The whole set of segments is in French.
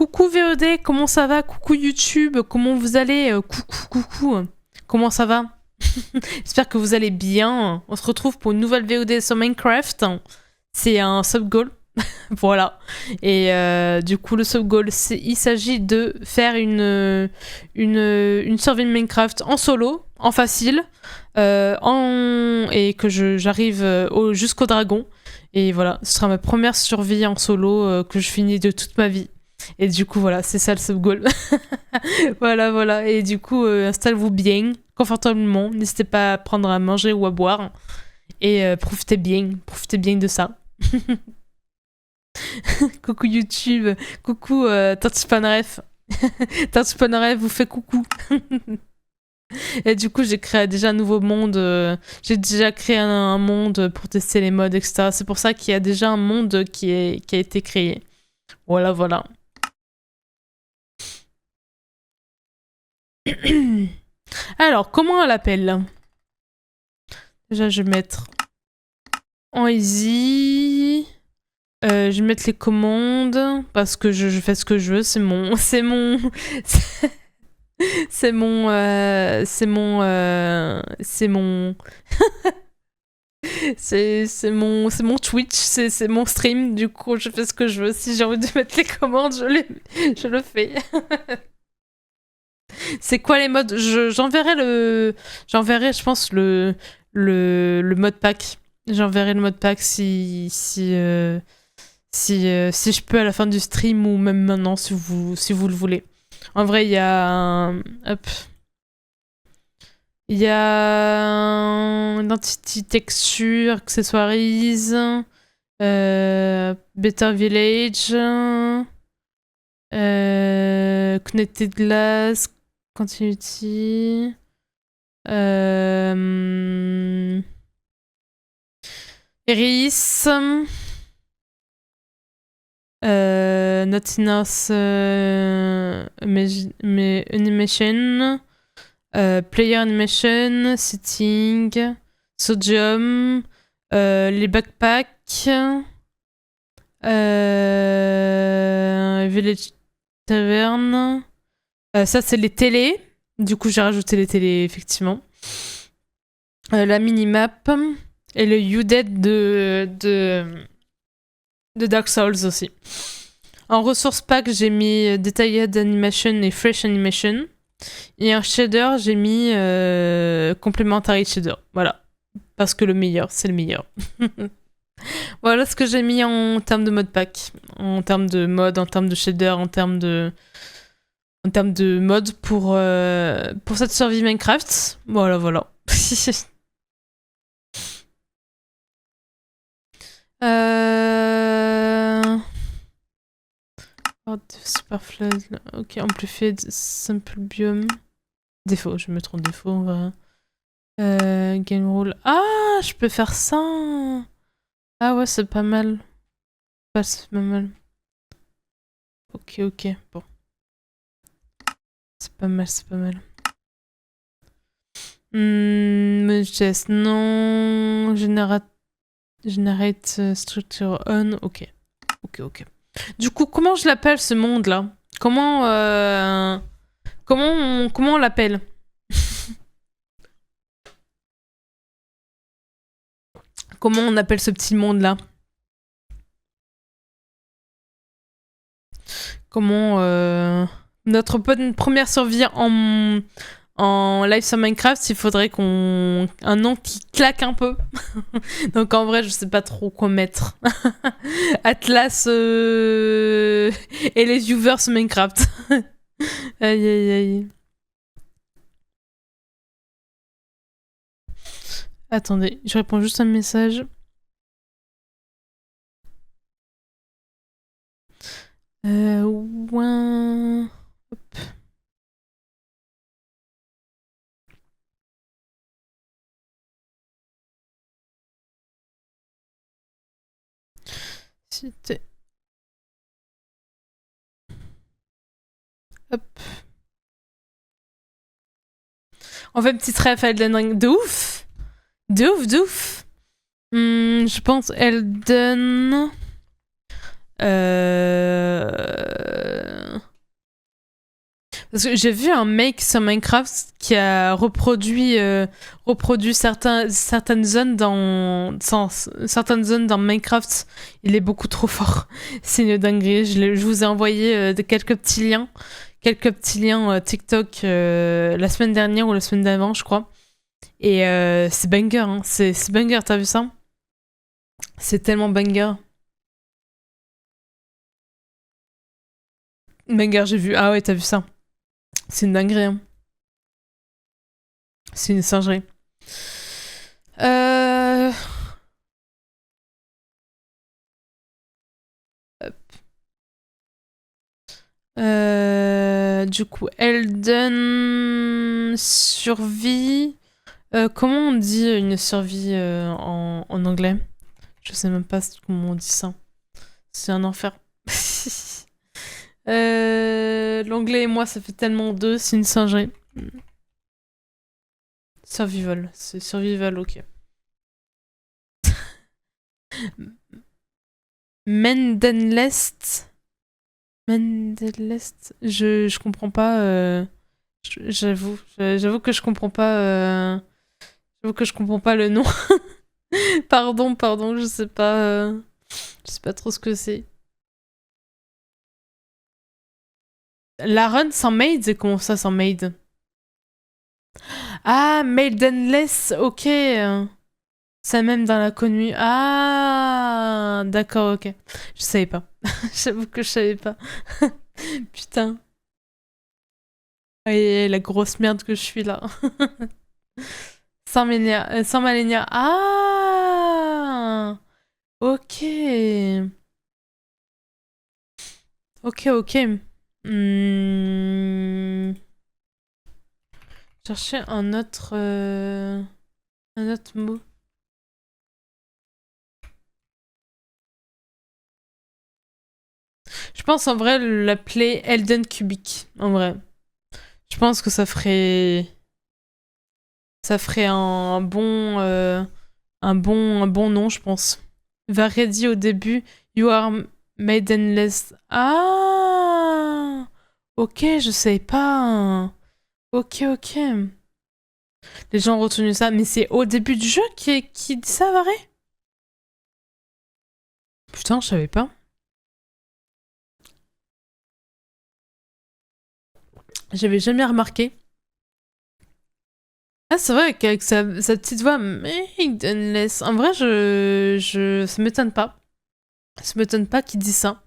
Coucou VOD, comment ça va? Coucou YouTube, comment vous allez? Coucou, comment ça va? J'espère que vous allez bien. On se retrouve pour une nouvelle VOD sur Minecraft. C'est un sub-goal. Voilà. Et du coup, le sub-goal, il s'agit de faire une survie de Minecraft en solo, en facile, et que j'arrive jusqu'au dragon. Et voilà, ce sera ma première survie en solo que je finis de toute ma vie. Et du coup, voilà, c'est ça le sub-goal. Voilà. Et du coup, installez-vous bien, confortablement. N'hésitez pas à prendre à manger ou à boire. Et profitez bien de ça. Coucou YouTube, coucou Tantspanaref. Tantspanaref vous fait coucou. Et du coup, j'ai créé déjà un nouveau monde. J'ai déjà créé un monde pour tester les mods, etc. C'est pour ça qu'il y a déjà un monde qui a été créé. Voilà. Alors, comment on l'appelle? Déjà, je vais mettre en easy. Je vais mettre les commandes parce que je fais ce que je veux. C'est mon Twitch, c'est mon stream. Du coup, je fais ce que je veux. Si j'ai envie de mettre les commandes, je le fais. C'est quoi les modes? J'enverrai, je pense, le mode pack. J'enverrai le mode pack si je peux à la fin du stream ou même maintenant si vous le voulez. En vrai, il y a hop. Il y a Identity Texture, Accessories, Better Village, Connected Glass, Continuity, Iris, Naughtiness Animation, Player Animation, Setting, Sodium, les backpacks, Village Tavern. Ça, c'est les télés. Du coup, j'ai rajouté les télés, effectivement. La minimap et le UDED de Dark Souls aussi. En ressources pack, j'ai mis Detailed Animation et Fresh Animation. Et un shader, j'ai mis Complementary Shader. Voilà. Parce que le meilleur, c'est le meilleur. Voilà ce que j'ai mis en termes de mode pack. En termes de mode, en termes de shader, en termes de mode pour cette survie Minecraft. Voilà. Superflood. Ok, amplified simple biome. Défaut, je me trompe défaut, on va. Game rule. Ah, je peux faire ça. Ah ouais, c'est pas mal. C'est pas mal. Ok, bon. C'est pas mal. Just non. Generate structure on. Ok. Du coup, comment je l'appelle ce monde-là? Comment on l'appelle? Comment on appelle ce petit monde-là? Comment notre première survie en live sur Minecraft, il faudrait un nom qui claque un peu. Donc en vrai, je sais pas trop quoi mettre. Atlas et les viewers sur Minecraft. Aïe. Attendez, je réponds juste à un message. Ouin. Hop. C'était. Hop. On fait une petite ref à Elden Ring. De ouf. Je pense Elden... Parce que j'ai vu un mec sur Minecraft qui a reproduit certaines zones certaines zones dans Minecraft. Il est beaucoup trop fort. C'est une dinguerie. Je vous ai envoyé quelques petits liens TikTok la semaine dernière ou la semaine d'avant, je crois. Et c'est banger, hein. C'est banger, t'as vu ça? C'est tellement banger. Banger, j'ai vu. Ah ouais, t'as vu ça? C'est une dinguerie, hein. C'est une singerie. Euh... Du coup, Elden survie. Comment on dit une survie en anglais? Je sais même pas comment on dit ça. C'est un enfer. L'anglais et moi, ça fait tellement deux, c'est une singerie. Survival, c'est survival, ok. Mendenlest. Mendenlest. Je comprends pas. J'avoue que je comprends pas. J'avoue que je comprends pas le nom. Pardon, je sais pas trop ce que c'est. La run sans maid, c'est comment ça sans maid? Ah, Maidenless, ok. Ça même dans la connue. Ah, d'accord, ok. Je savais pas. J'avoue que je savais pas. Putain. Et la grosse merde que je suis là. Sans Malenia. Ah, ok. Ok. Hmm. Chercher un autre mot. Je pense en vrai l'appeler Elden Cubic. En vrai. Je pense que ça ferait un bon nom, je pense. Varedi au début, You are maidenless. Ah, ok, je savais pas. Ok. Les gens ont retenu ça, mais c'est au début du jeu qui dit ça, Varé? Putain, je savais pas. J'avais jamais remarqué. Ah, c'est vrai qu'avec sa petite voix, maidenless. En vrai, ça m'étonne pas. Ça m'étonne pas qu'il dise ça.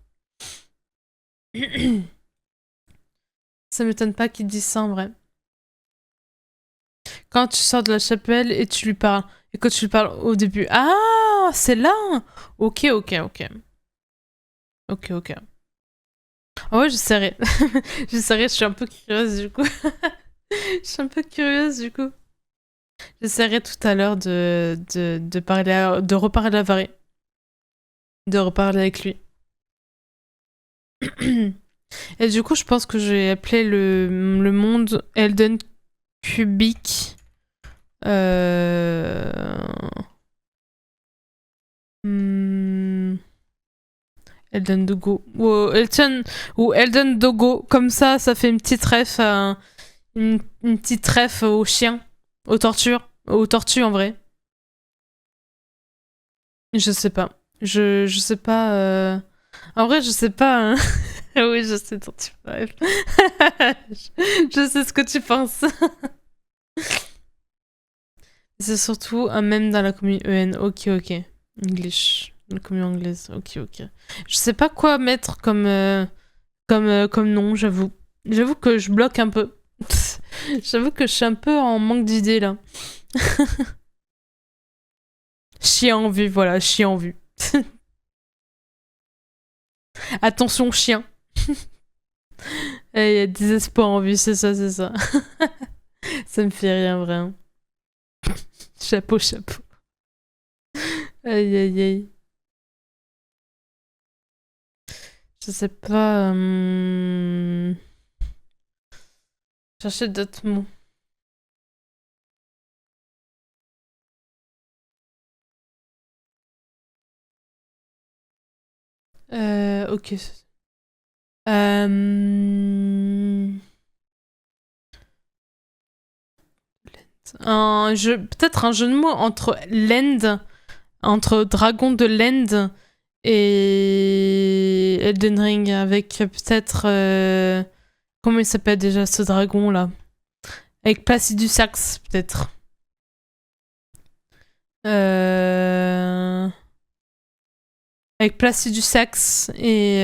Ça m'étonne pas qu'il dise ça en vrai. Quand tu sors de la chapelle et tu lui parles. Et quand tu lui parles au début. Ah, c'est là. Ok. Ok. Ah ouais, j'essaierai. Je suis un peu curieuse du coup. Je suis un peu curieuse du coup. J'essaierai tout à l'heure de reparler à Varé. De reparler avec lui. Et du coup, je pense que j'ai appelé le monde Elden Cubic. Euh... hmm, Elden Dogo. Ou Elden Dogo. Comme ça fait une petite ref, une petite ref aux chiens, aux tortures, aux tortues en vrai. Je sais pas. Je sais pas. En vrai, je sais pas. Hein. Oui, je sais, tortue. Bref. Je sais ce que tu penses. C'est surtout un mème dans la communauté EN. Ok. English. La communauté anglaise. Ok. Je sais pas quoi mettre comme nom, j'avoue. J'avoue que je bloque un peu. J'avoue que je suis un peu en manque d'idées là. Chien en vue, voilà, chien en vue. Attention, chien. Il y a désespoir en vue, c'est ça. Ça me fait rien, vraiment. Chapeau. Aïe. Je sais pas. Chercher d'autres mots. Ok. Euh... Peut-être un jeu de mots entre Land, entre Dragon de Land et Elden Ring, avec peut-être... comment il s'appelle déjà ce dragon là? Avec Placidus Sax, peut-être. Avec Placidus Sax et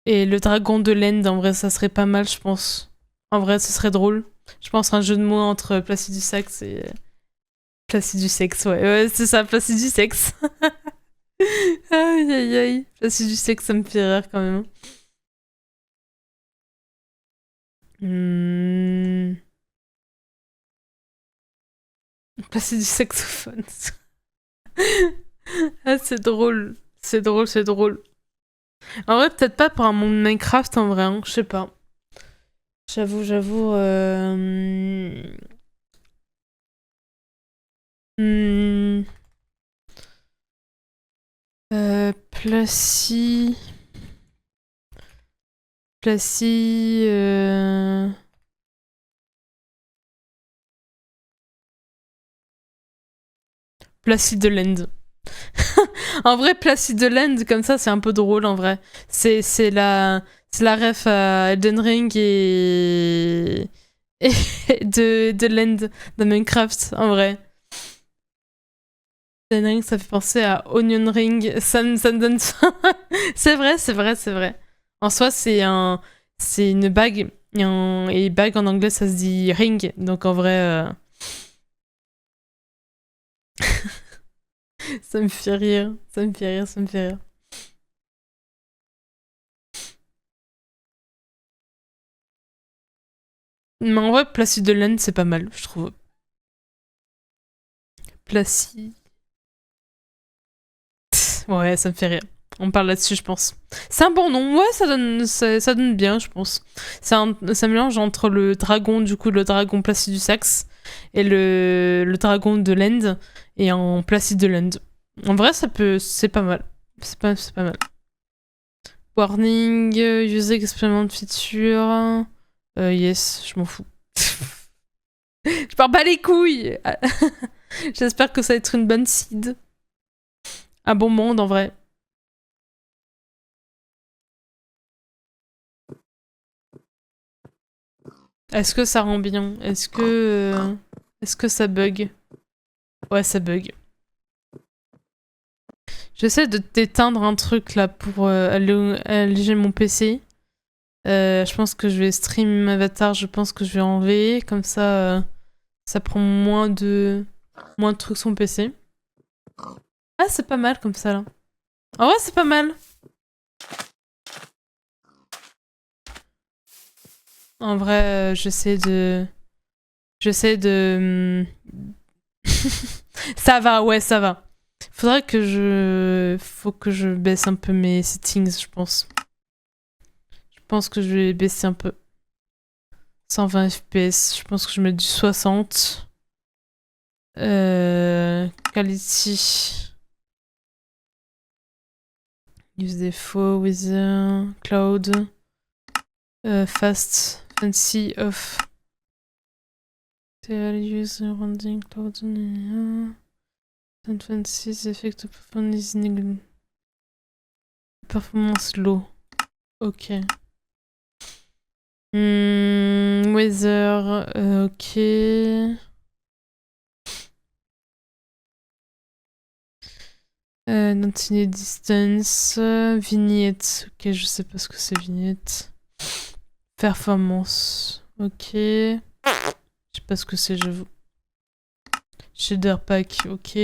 le dragon de Land, en vrai, ça serait pas mal, je pense. En vrai, ce serait drôle. Je pense un jeu de mots entre Placidus Sax et... Placidus Sex, ouais, c'est ça, Placidus Sex. Aïe, aïe, aïe. Placidus Sex, ça me fait rire quand même. Placidus saxophone. Ah, c'est drôle. C'est drôle, c'est drôle. En vrai, peut-être pas pour un monde Minecraft, en vrai, hein, je sais pas. J'avoue. Placy. Placy. Placide Land. En vrai, Placide Land, comme ça, c'est un peu drôle, en vrai. C'est la ref à Elden Ring et de Land de Minecraft, en vrai. Elden Ring, ça fait penser à Onion Ring. Ça me donne faim. C'est vrai. En soi, c'est une bague. Et bague en anglais, ça se dit ring. Donc en vrai... ça me fait rire. Ça me fait rire. Mais en vrai, Placide Land, c'est pas mal, je trouve. Placide... Ouais, ça me fait rire. On parle là-dessus, je pense. C'est un bon nom. Ouais, ça donne bien, je pense. C'est un mélange entre le dragon, du coup, le dragon Placide du Saxe, et le dragon de l'End, et en Placide de l'End. En vrai, c'est pas mal. C'est pas mal. Warning, user expériment feature. Yes, je m'en fous. Je pars pas les couilles. J'espère que ça va être une bonne seed. Un bon monde, en vrai. Est-ce que ça rend bien? Est-ce que ça bug? Ouais, ça bug. J'essaie de t'éteindre un truc là pour alléger mon PC. Je pense que je vais stream Avatar, je pense que je vais enlever. Comme ça, ça prend moins de trucs sur mon PC. Ah, c'est pas mal comme ça là. En vrai, c'est pas mal. En vrai, j'essaie de... Ça va, ouais, ça va. Faut que je baisse un peu mes settings, je pense. Je pense que je vais baisser un peu. 120 FPS, je pense que je vais mettre du 60. Quality. Use default, wither, cloud. Fast, fancy, off. Use rendering cloud. Fancy, effect performance niggle. Performance low. Ok. Weather, ok. Continue distance, vignette. Ok, je sais pas ce que c'est vignette. Performance, ok. Je sais pas ce que c'est, j'avoue. Shader pack, ok.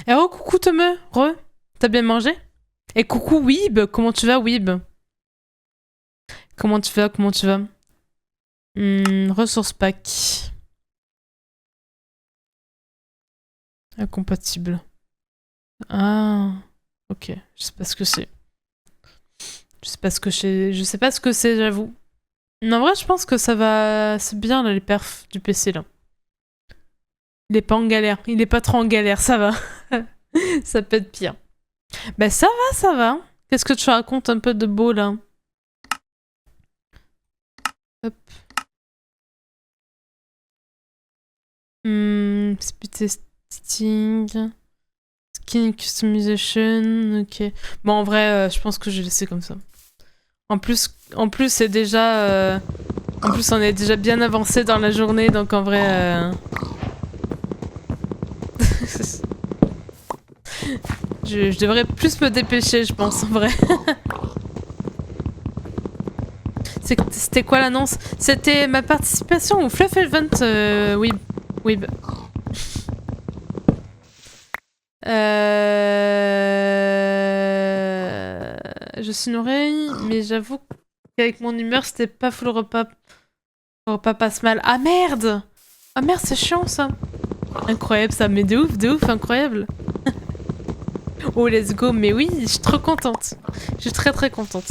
Eh oh, coucou Tome, t'as bien mangé? Et coucou Weeb, comment tu vas Weeb? Comment tu vas? Ressources pack. Incompatible. Ah, ok. Je sais pas ce que c'est. Je sais pas ce que c'est, j'avoue. En vrai, je pense que ça va... C'est bien, là, les perfs du PC, là. Il est pas en galère. Il est pas trop en galère, ça va. Ça peut être pire. Bah ça va, ça va. Qu'est-ce que tu racontes un peu de beau là? Hop. Speed testing. Skin customization. Ok. Bon, en vrai, je pense que je vais laisser comme ça. En plus c'est déjà... En plus, on est déjà bien avancé dans la journée, donc en vrai... je devrais plus me dépêcher, je pense, en vrai. C'était quoi l'annonce? C'était ma participation au Fluff Event Weeb. Je suis une oreille, mais j'avoue qu'avec mon humeur, c'était pas full repas. Le repas passe mal. Ah merde! Ah merde, c'est chiant ça! Incroyable ça, mais de ouf, incroyable! Oh, let's go, mais oui, je suis trop contente. Je suis très contente.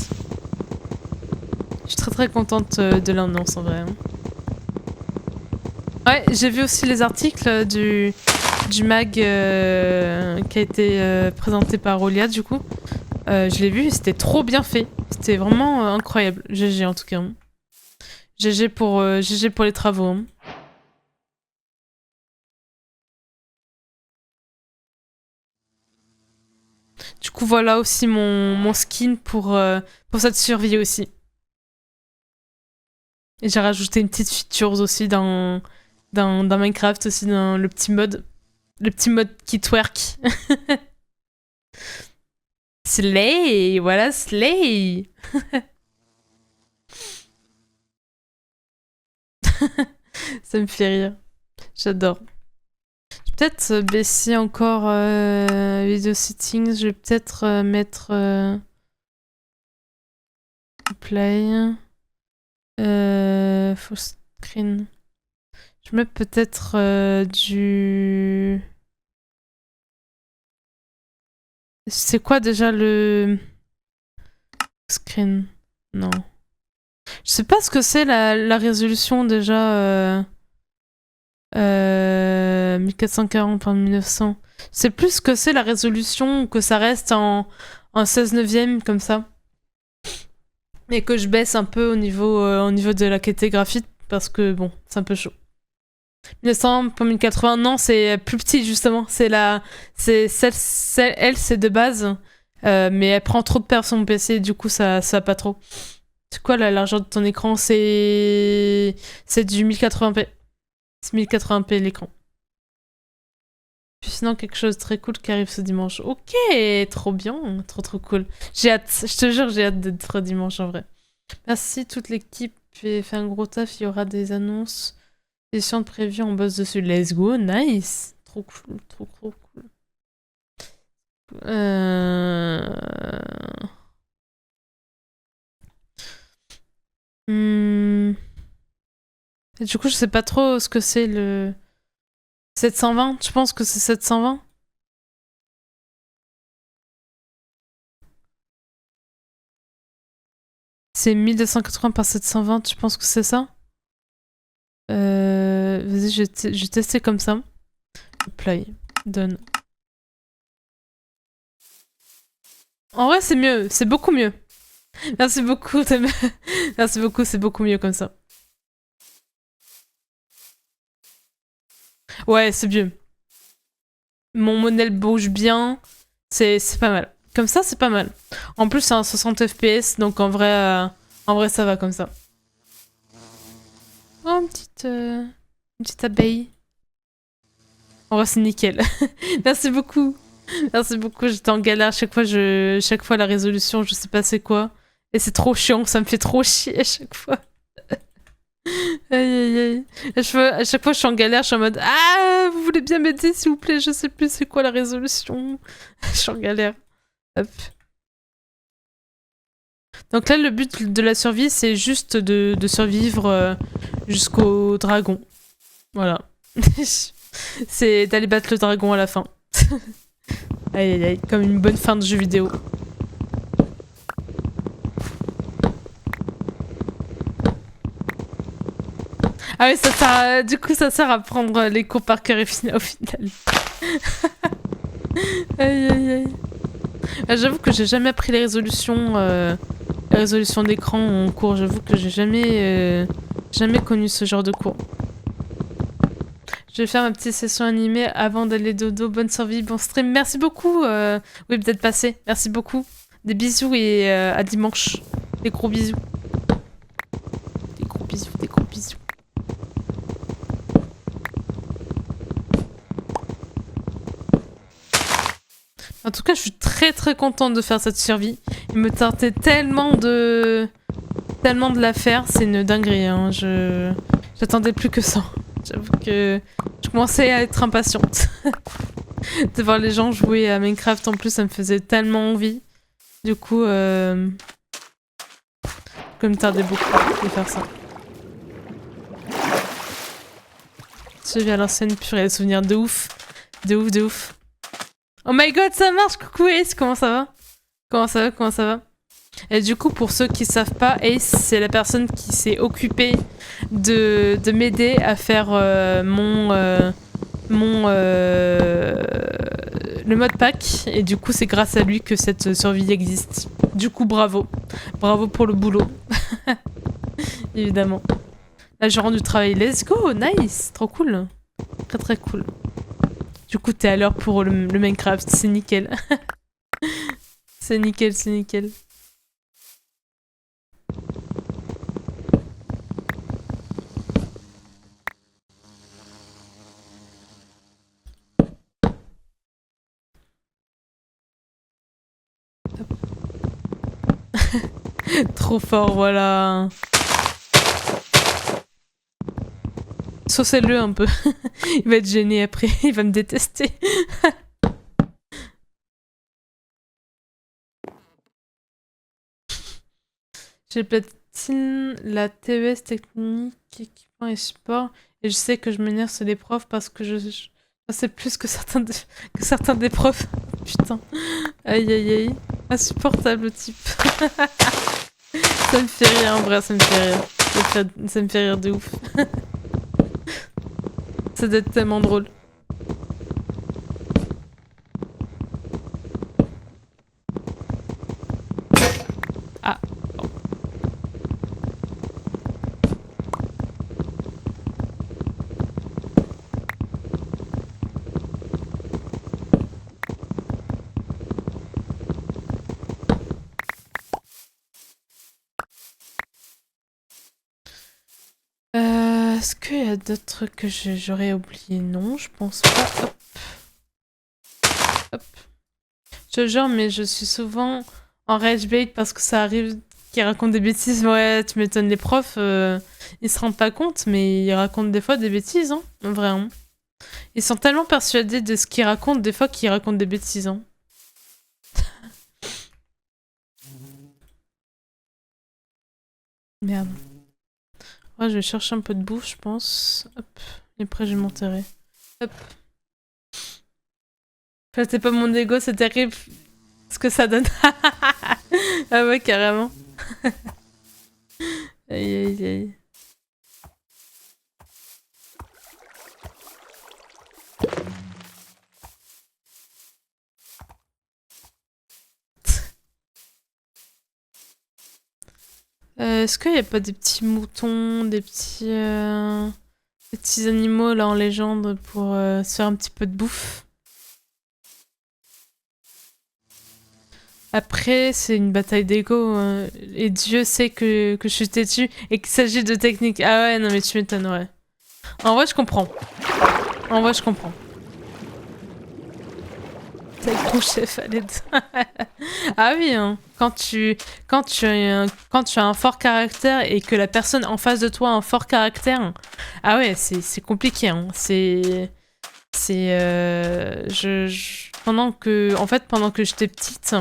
Je suis très contente de l'annonce en vrai. Ouais, j'ai vu aussi les articles du mag qui a été présenté par Olia du coup. Je l'ai vu, c'était trop bien fait. C'était vraiment incroyable. GG en tout cas. GG pour les travaux. Hein. Du coup voilà aussi mon skin pour cette survie aussi. Et j'ai rajouté une petite feature aussi dans Minecraft aussi, dans le petit mode. Le petit mode qui twerk. Slay, voilà, slay. Ça me fait rire. J'adore. Je vais peut-être baisser encore video settings. Je vais peut-être mettre play. Full screen. Je mets peut-être du... C'est quoi déjà le... Screen? Non. Je sais pas ce que c'est la résolution déjà... 1440 par 1900. C'est plus ce que c'est la résolution, que ça reste en 16 neuvième comme ça. Et que je baisse un peu au niveau de la qualité graphique parce que bon, c'est un peu chaud. 1900 pour 1080, non, c'est plus petit justement. Elle, c'est de base, mais elle prend trop de place sur mon PC, du coup ça va pas trop. C'est quoi la largeur de ton écran? C'est du 1080p. C'est 1080p l'écran. Puis sinon quelque chose de très cool qui arrive ce dimanche. Ok, trop bien, trop cool. J'ai hâte, je te jure, j'ai hâte d'être dimanche en vrai. Merci toute l'équipe, fait un gros taf, il y aura des annonces. Session de prévue, on bosse dessus. Let's go, nice. Trop cool, trop cool. Et du coup, je sais pas trop ce que c'est le 720. Tu penses que c'est 720? C'est 1280 par 720. Tu penses que c'est ça? Vas-y, je vais tester comme ça. Play. Done. En vrai, c'est mieux. C'est beaucoup mieux. Merci beaucoup. Merci beaucoup, c'est beaucoup mieux comme ça. Ouais, c'est mieux. Mon modèle bouge bien. C'est pas mal. Comme ça, c'est pas mal. En plus, c'est un 60 FPS, donc en vrai, ça va comme ça. Oh, une petite abeille. En vrai, c'est nickel. Merci beaucoup. Merci beaucoup. J'étais en galère. Chaque fois, la résolution, je sais pas c'est quoi. Et c'est trop chiant. Ça me fait trop chier à chaque fois. Aïe. À chaque fois, je suis en galère. Je suis en mode ah, vous voulez bien m'aider, s'il vous plaît? Je sais plus c'est quoi la résolution. Je suis en galère. Hop. Donc là, le but de la survie, c'est juste de survivre jusqu'au dragon. Voilà. C'est d'aller battre le dragon à la fin. Aïe, comme une bonne fin de jeu vidéo. Ah oui, du coup, ça sert à prendre les cours par cœur et au final. Aïe aïe aïe. Ah, j'avoue que j'ai jamais pris les résolutions d'écran en cours. J'avoue que j'ai jamais connu ce genre de cours. Je vais faire ma petite session animée avant d'aller dodo. Bonne survie, bon stream. Merci beaucoup, oui, d'être passé. Merci beaucoup. Des bisous et à dimanche. Des gros bisous. Des gros bisous, des gros bisous. En tout cas, je suis très très contente de faire cette survie. Il me tentait tellement de la faire, c'est une dinguerie. Hein. J'attendais plus que ça. J'avoue que je commençais à être impatiente. De voir les gens jouer à Minecraft en plus, ça me faisait tellement envie. Du coup, je me tardais beaucoup de faire ça. Suivi à l'ancienne, purée, les souvenirs de ouf. De ouf, de ouf. Oh my god, ça marche! Coucou Ace, comment ça va? Comment ça va? Comment ça va? Et du coup, pour ceux qui savent pas, Ace, c'est la personne qui s'est occupée de m'aider à faire le mode pack. Et du coup, c'est grâce à lui que cette survie existe. Du coup, bravo. Bravo pour le boulot. Évidemment. Là, je rends du travail. Let's go! Nice! Trop cool. Très très cool. Du coup, t'es à l'heure pour le Minecraft. C'est nickel. C'est nickel, c'est nickel. Trop fort, voilà. Saucez-le un peu. Il va être gêné après, il va me détester. J'ai platine la TES technique, équipement et sport. Et je sais que je m'énerve sur les profs parce que je sais plus que certains des profs. Putain. Aïe aïe aïe. Insupportable le type. Ça me fait rire en vrai, ça me fait rire. Ça me fait rire de ouf. Ça doit être tellement drôle. Ah. Est-ce qu'il y a d'autres trucs que j'aurais oublié? Non, je pense pas. Hop. Hop. Je te jure, mais je suis souvent en rage bait parce que ça arrive qu'ils racontent des bêtises. Ouais, tu m'étonnes, les profs, ils se rendent pas compte, mais ils racontent des fois des bêtises, hein, vraiment. Ils sont tellement persuadés de ce qu'ils racontent, des fois, qu'ils racontent des bêtises, hein. Merde. Ouais, je vais chercher un peu de bouffe, je pense. Hop. Et après, je vais m'enterrer. Hop. Flattez pas mon ego, c'est terrible. Ce que ça donne. Ah ouais, carrément. Aïe, aïe, aïe. Est-ce qu'il n'y a pas des petits moutons, des petits animaux là en légende pour se faire un petit peu de bouffe? Après, c'est une bataille d'ego, hein, et Dieu sait que je suis têtue et qu'il s'agit de technique. Ah ouais, non mais tu m'étonnes, ouais. En vrai, je comprends. En vrai, je comprends. C'est avec ton chef à l'aide. Ah oui, hein. Quand tu as un fort caractère et que la personne en face de toi a un fort caractère, ah ouais, c'est compliqué, hein. Pendant que j'étais petite,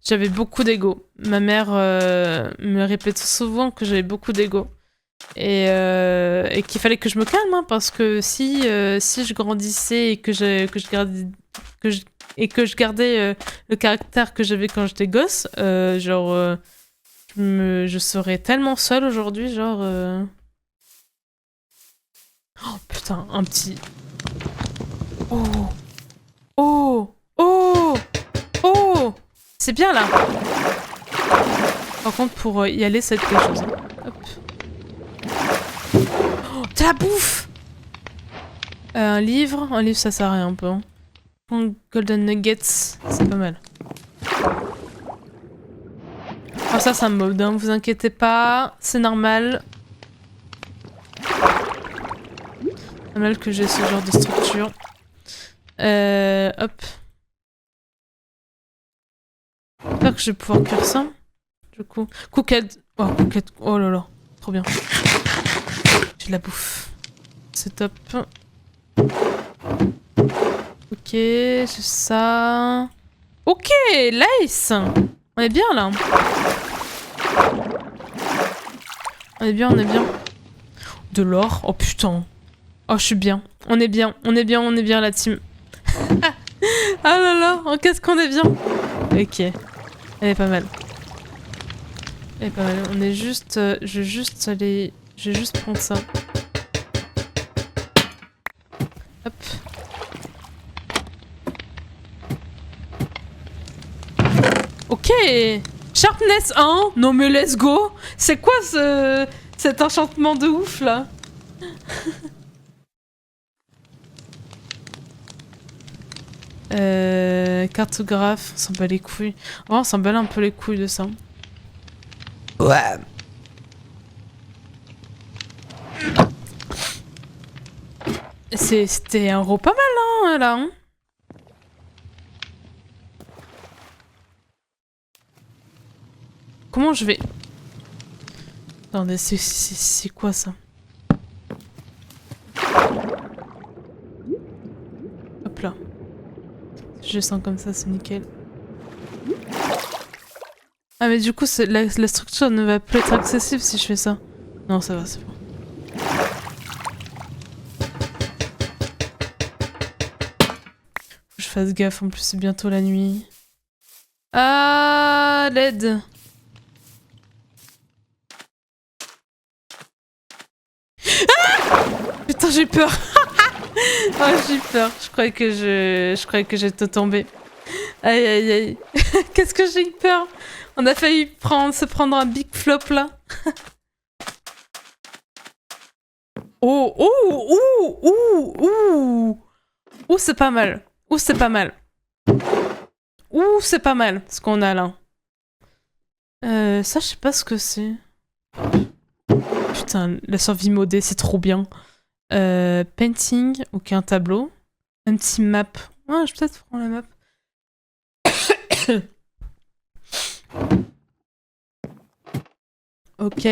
j'avais beaucoup d'ego. Ma mère me répétait souvent que j'avais beaucoup d'ego. Et qu'il fallait que je me calme, hein, parce que si je grandissais et que je gardais le caractère que j'avais quand j'étais gosse, je serais tellement seule aujourd'hui, Oh putain, un petit... Oh! Oh! Oh! C'est bien là. Par contre, pour y aller, ça va être quelque chose. Hop. Oh, de la bouffe. Un livre, ça sert à rien un peu. Hein. Golden Nuggets, c'est pas mal. Oh, ça me mode, hein. Vous inquiétez pas, c'est normal. C'est normal que j'ai ce genre de structure. Hop. J'espère que je vais pouvoir cuire ça. Du coup. Cooked. Oh, cooked. Oh là là. Trop bien. J'ai de la bouffe. C'est top. Ok, j'ai ça. Ok, nice. On est bien là. On est bien, on est bien. De l'or. Oh putain. Oh, je suis bien. On est bien, on est bien, on est bien la team. Ah là là, oh, qu'est-ce qu'on est bien. Ok. Elle est pas mal. Elle est pas mal. On est juste... je vais juste aller... Je vais juste prendre ça. Hop. Ok. Sharpness 1. Non mais let's go. C'est quoi cet enchantement de ouf là? Cartographe, on s'en bat les couilles. Oh, on s'en bat un peu les couilles de ça. Ouais. C'était un row pas mal, hein, là. Hein. Comment je vais... Attendez, c'est quoi ça? Hop là. Je sens comme ça, c'est nickel. Ah mais du coup, la structure ne va plus être accessible si je fais ça. Non, ça va, c'est bon. Faut que je fasse gaffe, en plus c'est bientôt la nuit. Ah, l'aide. Ah putain, j'ai peur. Oh, j'ai peur. Je croyais que j'étais tombée. Aïe aïe aïe. Qu'est-ce que j'ai eu peur. On a failli se prendre un big flop là. Oh, ouh, ouh, ouh, ouh. Ouh, c'est pas mal. Ouh, c'est pas mal. Ouh, c'est pas mal ce qu'on a là. Ça, je sais pas ce que c'est. Putain, la survie modée, c'est trop bien. Painting, ok, un tableau. Un petit map. Ouais, je vais peut-être prendre la map. Ok.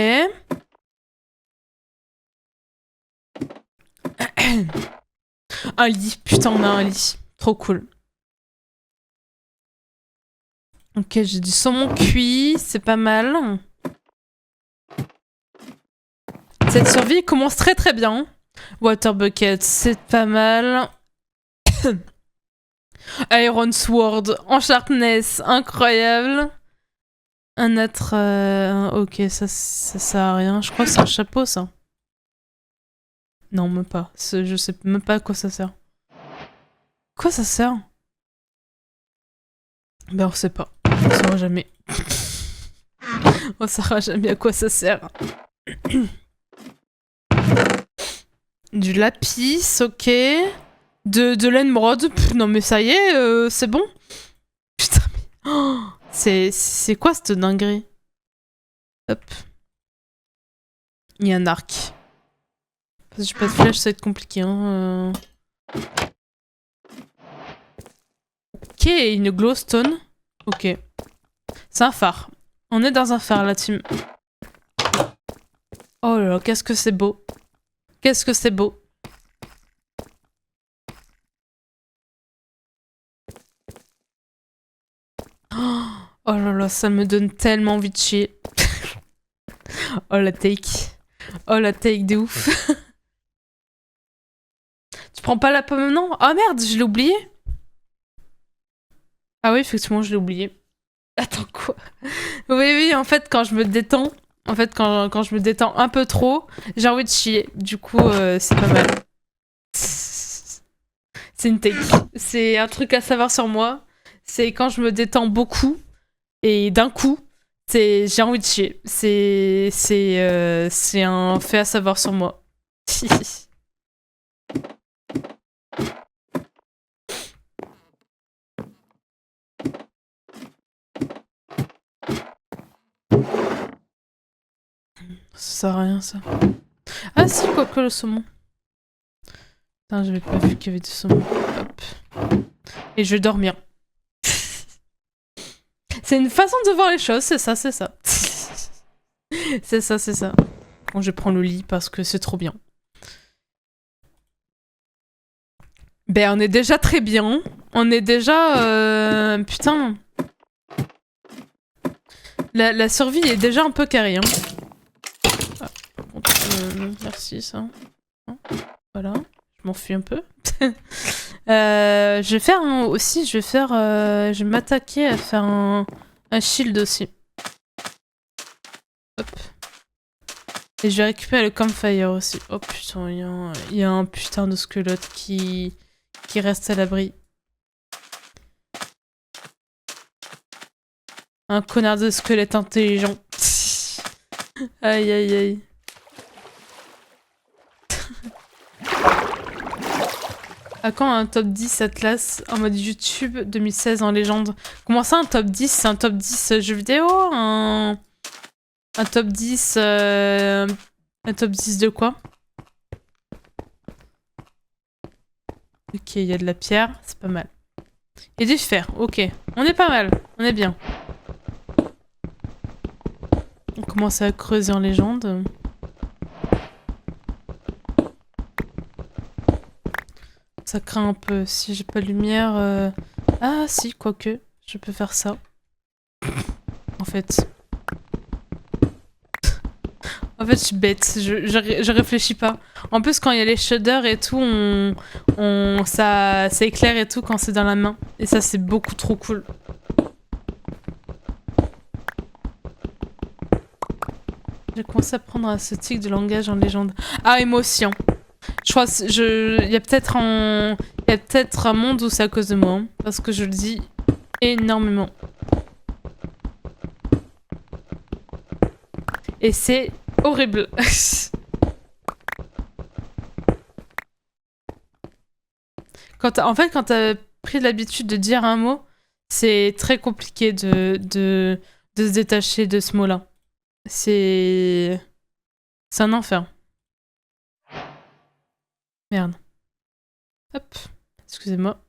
Un lit. Putain, on a un lit. Trop cool. Ok, j'ai du saumon cuit. C'est pas mal. Cette survie commence très très bien. Water bucket, c'est pas mal. Iron sword en sharpness, incroyable. Un autre... ok, ça sert à rien. Je crois que c'est un chapeau, ça. Non, même pas. Je sais même pas à quoi ça sert. Quoi ça sert? Ben, on sait pas. On saura jamais. On saura jamais à quoi ça sert. Du lapis, ok. De l'émeraude. Non, mais ça y est, c'est bon. Putain, mais... Oh, c'est quoi cette dinguerie? Hop. Il y a un arc. Si j'ai pas de flèche, ça va être compliqué. Hein. Ok, une glowstone. Ok. C'est un phare. On est dans un phare, la team. Oh là là, qu'est-ce que c'est beau. Qu'est-ce que c'est beau. Oh là là, ça me donne tellement envie de chier. Oh la take. Oh la take de ouf. Tu prends pas la pomme, non? Oh merde, je l'ai oublié. Ah oui, effectivement, je l'ai oublié. Attends, quoi? Oui, oui, en fait, quand je me détends, quand je me détends un peu trop, j'ai envie de chier. Du coup, c'est pas mal. C'est une take. C'est un truc à savoir sur moi. C'est quand je me détends beaucoup, Et d'un coup, j'ai envie de chier. C'est un fait à savoir sur moi. Ça sert à rien, ça. Ah si, quoique le saumon. Putain, j'avais pas vu qu'il y avait du saumon. Hop. Et je vais dormir. C'est une façon de voir les choses, c'est ça, c'est ça. C'est ça, c'est ça. Bon, je prends le lit parce que c'est trop bien. Ben, on est déjà très bien. On est déjà... Putain. La survie est déjà un peu carrée. Hein. Ah, par contre, merci, ça. Voilà. Je m'enfuis un peu. Je vais faire aussi, je vais m'attaquer à faire un shield aussi. Hop. Et je vais récupérer le campfire aussi. Oh putain, il y a un putain de squelette qui reste à l'abri. Un connard de squelette intelligent. Aïe aïe aïe. À quand un top 10 Atlas en mode YouTube 2016 en légende? Comment ça un top 10? C'est un top 10 jeux vidéo? Un top 10... Un top 10 de quoi? Ok, il y a de la pierre, c'est pas mal. Et du fer, ok. On est pas mal, on est bien. On commence à creuser en légende. Ça craint un peu. Si j'ai pas de lumière... Ah si, quoique. Je peux faire ça. En fait. En fait, je suis bête. Je réfléchis pas. En plus, quand il y a les shaders et tout, ça éclaire et tout quand c'est dans la main. Et ça, c'est beaucoup trop cool. J'ai commencé à prendre ce tic de langage en légende. Ah, et moi aussi, hein. Je crois il y a peut-être un monde où c'est à cause de moi, hein, parce que je le dis énormément. Et c'est horrible. En fait, quand t'as pris l'habitude de dire un mot, c'est très compliqué de se détacher de ce mot-là. C'est un enfer. Merde. Hop. Excusez-moi.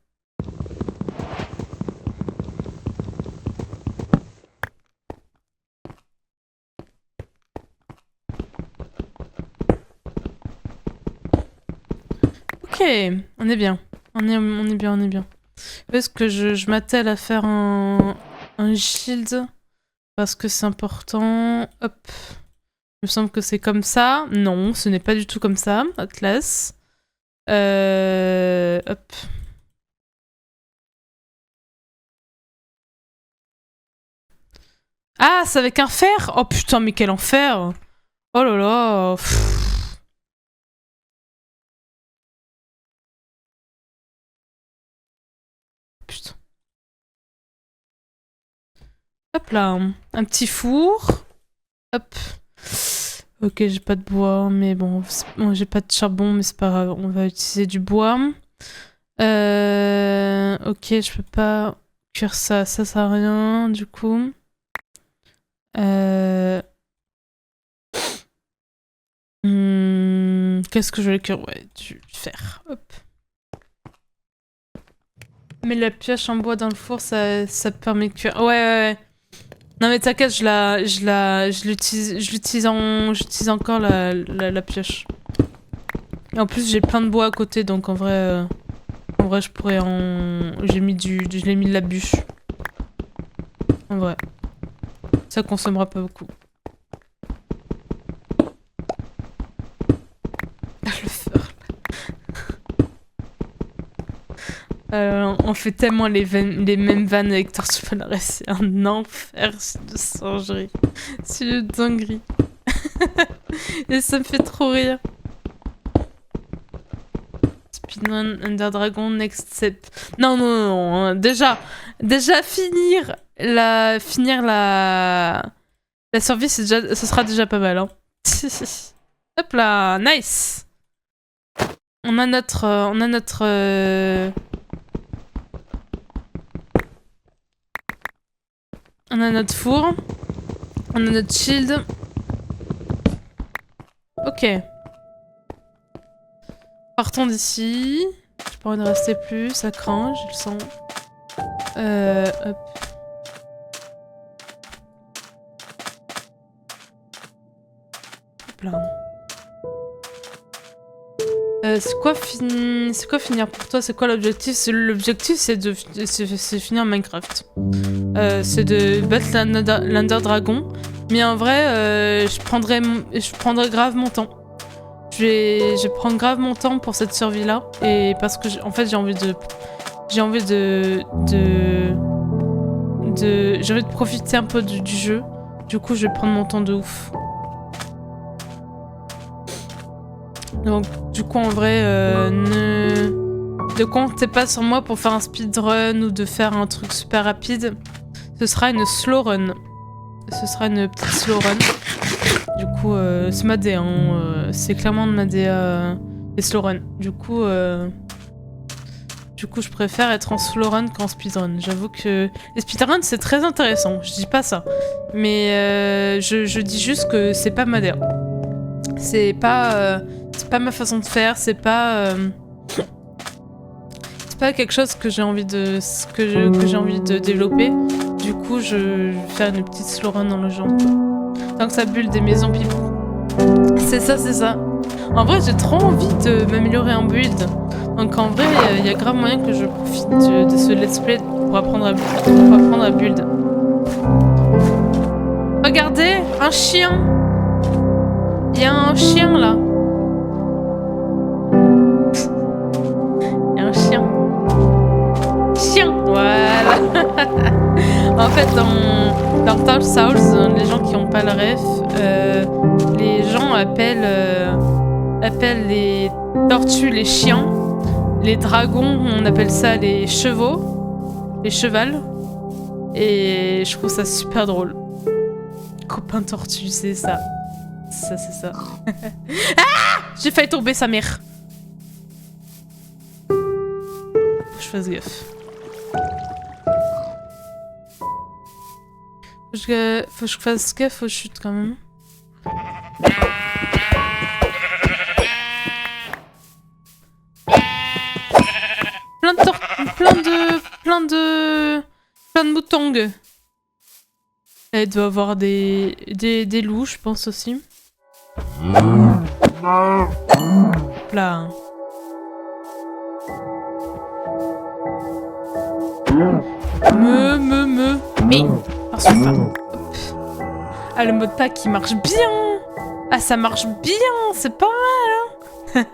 Ok, on est bien. On est bien, on est bien. Est-ce que je m'attelle à faire un shield parce que c'est important. Hop. Il me semble que c'est comme ça. Non, ce n'est pas du tout comme ça. Atlas. Hop. Ah, c'est avec un fer? Oh putain, mais quel enfer! Oh là là! Putain. Hop là, un petit four. Hop. Ok, j'ai pas de bois, mais bon, j'ai pas de charbon, mais c'est pas grave, on va utiliser du bois. Ok, je peux pas cuire ça sert à rien, du coup. Qu'est-ce que je vais cuire? Ouais, du fer, hop. Mais la pioche en bois dans le four, ça permet de cuire. Ouais, ouais, ouais. Non mais t'inquiète, j'utilise encore la pioche. Et en plus j'ai plein de bois à côté, donc en vrai je pourrais je l'ai mis de la bûche. En vrai. Ça consommera pas beaucoup. Le feu. On fait tellement les mêmes vannes avec Tortue Polaris, c'est un enfer, c'est de singerie. C'est de dinguerie. Et ça me fait trop rire. Speedrun Under Dragon Next Step. Non, non, non, non. Déjà finir finir la survie, ce sera déjà pas mal. Hein. Hop là, nice. On a notre, on a notre four, on a notre shield. Ok. Partons d'ici. J'ai pas envie de rester plus, ça craint, je le sens. Hop. Hop là. C'est quoi finir pour toi? C'est quoi l'objectif? L'objectif, c'est de finir Minecraft. C'est de battre l'Under Dragon. Mais en vrai, je prendrai grave mon temps. Je vais prendre grave mon temps pour cette survie-là. Et parce que, en fait, j'ai envie de profiter un peu du jeu. Du coup, je vais prendre mon temps de ouf. Donc, du coup, en vrai, ne comptez pas sur moi pour faire un speedrun ou de faire un truc super rapide. Ce sera une slow run. Ce sera une petite slow run. Du coup, c'est ma DA. Hein, c'est clairement de ma DA les slow run. Du coup, je préfère être en slow run qu'en speedrun. J'avoue que les speedruns, c'est très intéressant. Je dis pas ça. Mais je dis juste que c'est pas ma DA. C'est pas ma façon de faire, c'est pas quelque chose que j'ai envie de développer. Du coup, je vais faire une petite slow run dans le genre. Tant que ça bulle des maisons pipou. C'est ça. En vrai, j'ai trop envie de m'améliorer en build. Donc en vrai, il y a grave moyen que je profite de ce let's play pour apprendre à build. Regardez, un chien. Il y a un chien là. Il y a un chien. Chien, voilà. En fait, dans Dark Souls, les gens qui n'ont pas le ref, les gens appellent les tortues les chiens, les dragons, on appelle ça les chevaux, les chevals. Et je trouve ça super drôle. Copain tortue, c'est ça. C'est ça. Ah! J'ai failli tomber sa mère. Faut que je fasse gaffe. Faut que je fasse gaffe aux chutes quand même. Plein de moutons. Elle doit avoir des loups, je pense aussi. Là. Mais parce que ah, le mode pack il marche bien. Ah, ça marche bien, c'est pas mal hein.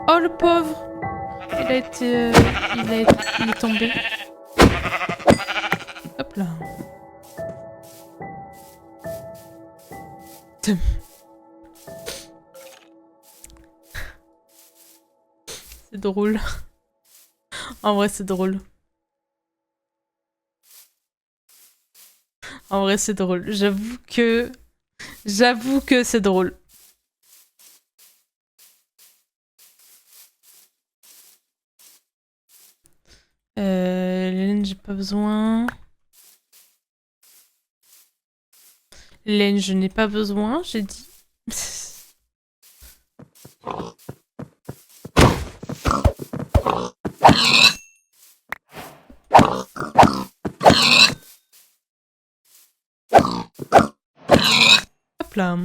Oh le pauvre. Il est tombé. Hop là. C'est drôle. En vrai, c'est drôle. En vrai, c'est drôle. J'avoue que c'est drôle. Les laines, j'ai pas besoin. Les laines, je n'ai pas besoin, j'ai dit. Hop là.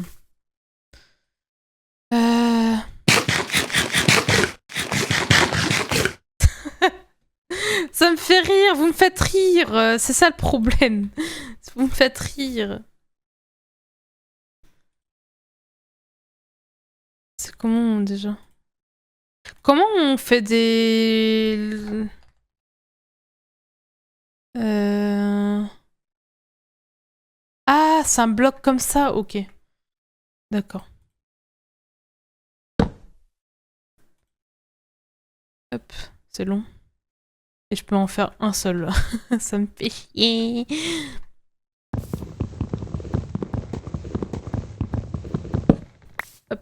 Ça me fait rire, vous me faites rire, c'est ça le problème. Vous me faites rire. C'est comment déjà? Comment on fait des... Ah, c'est un bloc comme ça, ok. D'accord. Hop, c'est long. Et je peux en faire un seul. Ça me fait chier. Hop.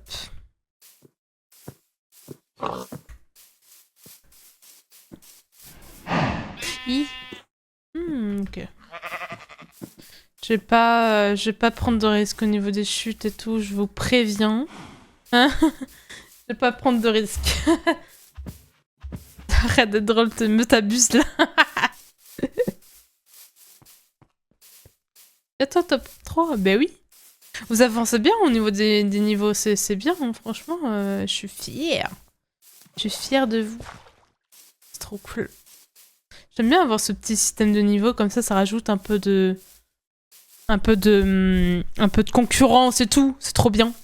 Ok. Je vais pas prendre de risques au niveau des chutes et tout, je vous préviens. Hein? Je vais pas prendre de risques. Arrête d'être drôle, me t'abuses là. Et toi, top 3? Ben oui. Vous avancez bien au niveau des niveaux, c'est bien, hein, franchement, je suis fière. Je suis fière de vous. C'est trop cool. J'aime bien avoir ce petit système de niveau, comme ça rajoute un peu de concurrence et tout, c'est trop bien.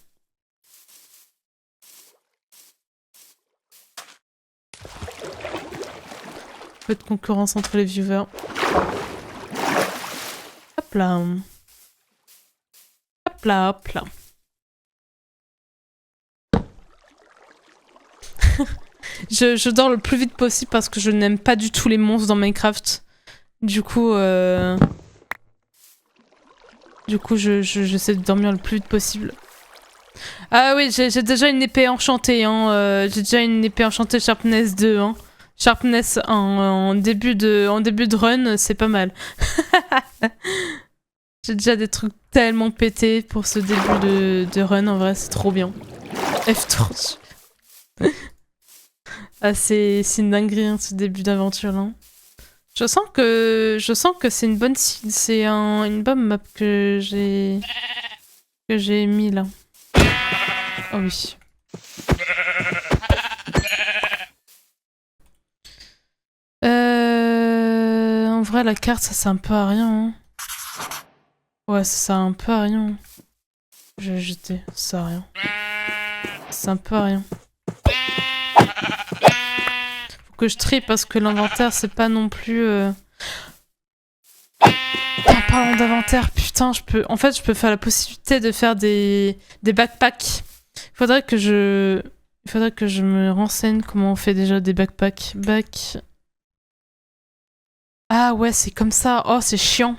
Un peu de concurrence entre les viewers. Hop là. Hop là, hop là. je dors le plus vite possible parce que je n'aime pas du tout les monstres dans Minecraft. Du coup, j'essaie de dormir le plus vite possible. Ah oui, j'ai déjà une épée enchantée, hein. J'ai déjà une épée enchantée Sharpness 2, hein. Sharpness 1, en début de run, c'est pas mal. J'ai déjà des trucs tellement pétés pour ce début de run, en vrai, c'est trop bien. F-Torch. Ah, c'est une dinguerie, hein, ce début d'aventure, là. Je sens que c'est une bonne... C'est une bonne map que j'ai mis, là. Oh oui. En vrai, la carte, ça sert un peu à rien. Hein. Ouais, ça sert un peu à rien. Je vais jeter, ça sert à rien. C'est un peu à rien. Faut que je trie parce que l'inventaire, c'est pas non plus... En parlant d'inventaire, putain, En fait, je peux faire la possibilité de faire des backpacks. Il faudrait que je me renseigne comment on fait déjà des backpacks. Ah ouais, c'est comme ça. Oh, c'est chiant.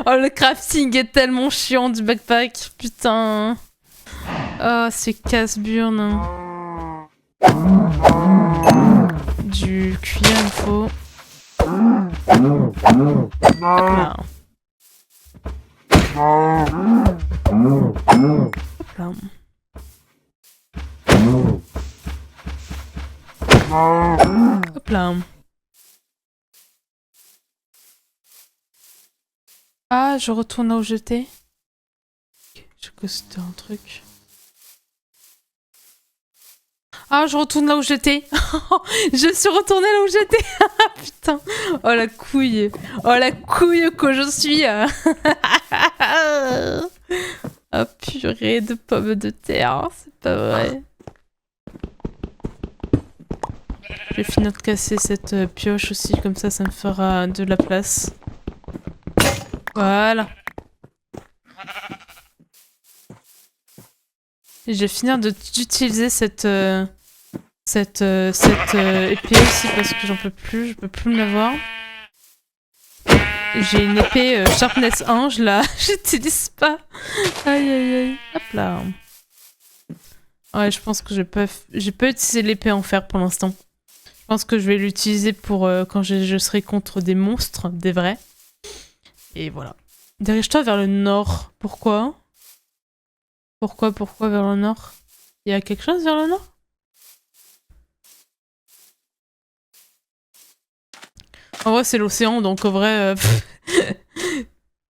Oh, le crafting est tellement chiant du backpack. Putain. Oh, c'est casse-burne. Du cuir, il faut. Hop là. Hop là. Hop là. Ah, je retourne là où j'étais. Je crois que c'était un truc. Ah, je retourne là où j'étais. Je suis retournée là où j'étais. Putain. Oh la couille. Oh la couille que je suis. Oh purée de pommes de terre. C'est pas vrai. Je vais finir de casser cette pioche aussi. Comme ça me fera de la place. Voilà. Et je vais finir d'utiliser cette épée aussi parce que j'en peux plus, je peux plus me l'avoir. J'ai une épée Sharpness 1, j'utilise pas. Aïe aïe aïe. Hop là. Ouais, je pense que j'ai pas utilisé l'épée en fer pour l'instant. Je pense que je vais l'utiliser pour quand je serai contre des monstres, des vrais. Et voilà. Dirige-toi vers le nord. Pourquoi? Pourquoi vers le nord? Il y a quelque chose vers le nord? En vrai, c'est l'océan, donc en vrai...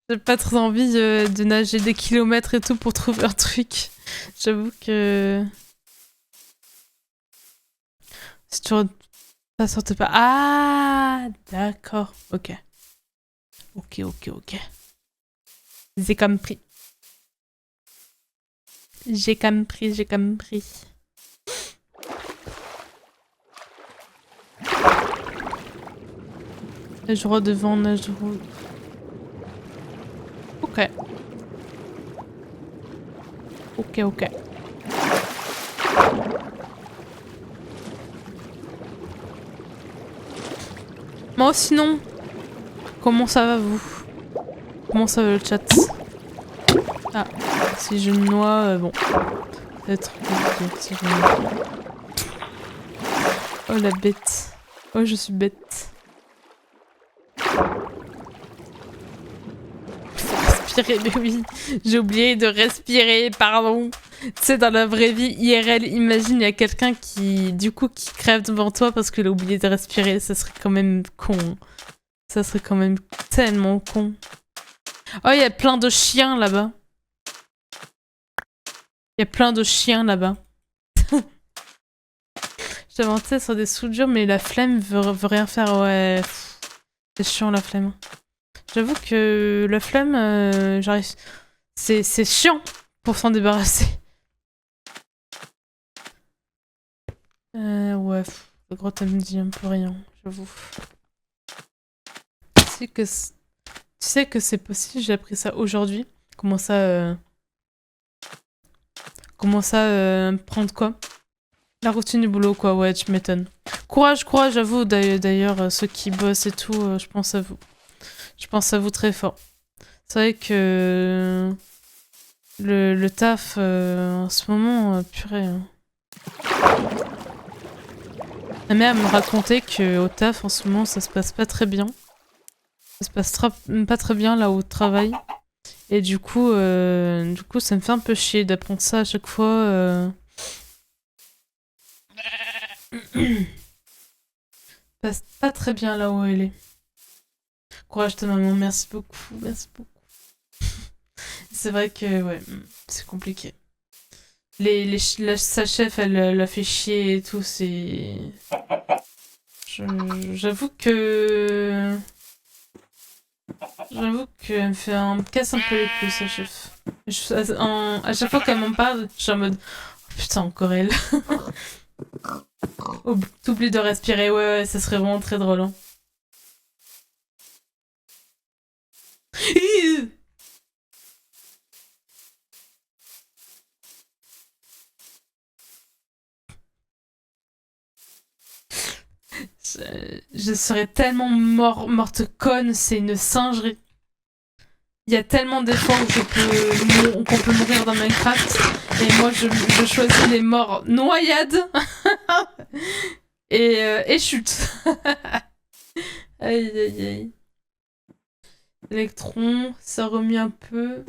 j'ai pas trop envie de nager des kilomètres et tout pour trouver un truc. J'avoue que... Si tu ça sortait pas... Ah, d'accord. Ok. Ok. J'ai compris. J'ai compris. Nage droit devant, nage droit. Ok. Moi sinon, comment ça va vous? Comment ça va le chat? Ah, si je me noie, bon. Peut-être compliqué si je me noie. Oh la bête. Oh je suis bête. Faut respirer, mais oui. J'ai oublié de respirer, pardon. Tu sais, dans la vraie vie, IRL, imagine, il y a quelqu'un qui, du coup, qui crève devant toi parce qu'il a oublié de respirer. Ça serait quand même con. Ça serait quand même tellement con. Oh, il y a plein de chiens là-bas. Il y a plein de chiens là-bas. J'ai inventé sur des soudures, mais la flemme veut rien faire. Ouais, c'est chiant la flemme. J'avoue que la flemme, j'arrive. C'est chiant pour s'en débarrasser. Ouais, le gros ça me dit un peu rien, j'avoue. Tu sais que c'est possible, j'ai appris ça aujourd'hui. Comment ça. Prendre quoi? La routine du boulot, quoi, ouais, tu m'étonnes. Courage, j'avoue, d'ailleurs, ceux qui bossent et tout, je pense à vous. Je pense à vous très fort. C'est vrai que le taf en ce moment, purée. Hein. Ma mère me racontait qu'au taf en ce moment ça se passe pas très bien. Ça se passe pas très bien là au travail. Et du coup ça me fait un peu chier d'apprendre ça à chaque fois. Passe pas très bien là où elle est. Courage ta maman, merci beaucoup, merci beaucoup. C'est vrai que ouais, c'est compliqué. Sa chef, elle l'a fait chier et tout, c'est... J'avoue que... J'avoue qu'elle me casse un peu les couilles, sa chef. À chaque fois qu'elle m'en parle, je suis en mode... Oh, putain, encore elle. T'oublies de respirer, ouais, ça serait vraiment très drôle. Hein. Je serais tellement morte conne, c'est une singerie. Il y a tellement des fois où qu'on peut mourir dans Minecraft, et moi je choisis les morts noyades et chute. Aïe aïe aïe. Électron, ça remue un peu.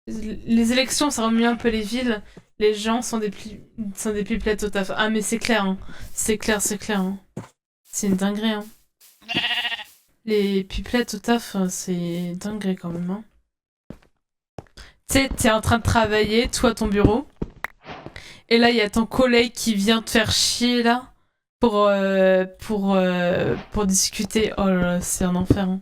Les élections, ça remue un peu les villes. Les gens sont des pipelettes au taf. Ah mais c'est clair, hein. C'est clair. Hein. C'est une dinguerie, hein. Les pipelettes au taf, c'est dinguerie quand même, hein. Tu sais, t'es en train de travailler, toi, à ton bureau. Et là, il y a ton collègue qui vient te faire chier, là. Pour discuter. Oh là là, c'est un enfer, hein.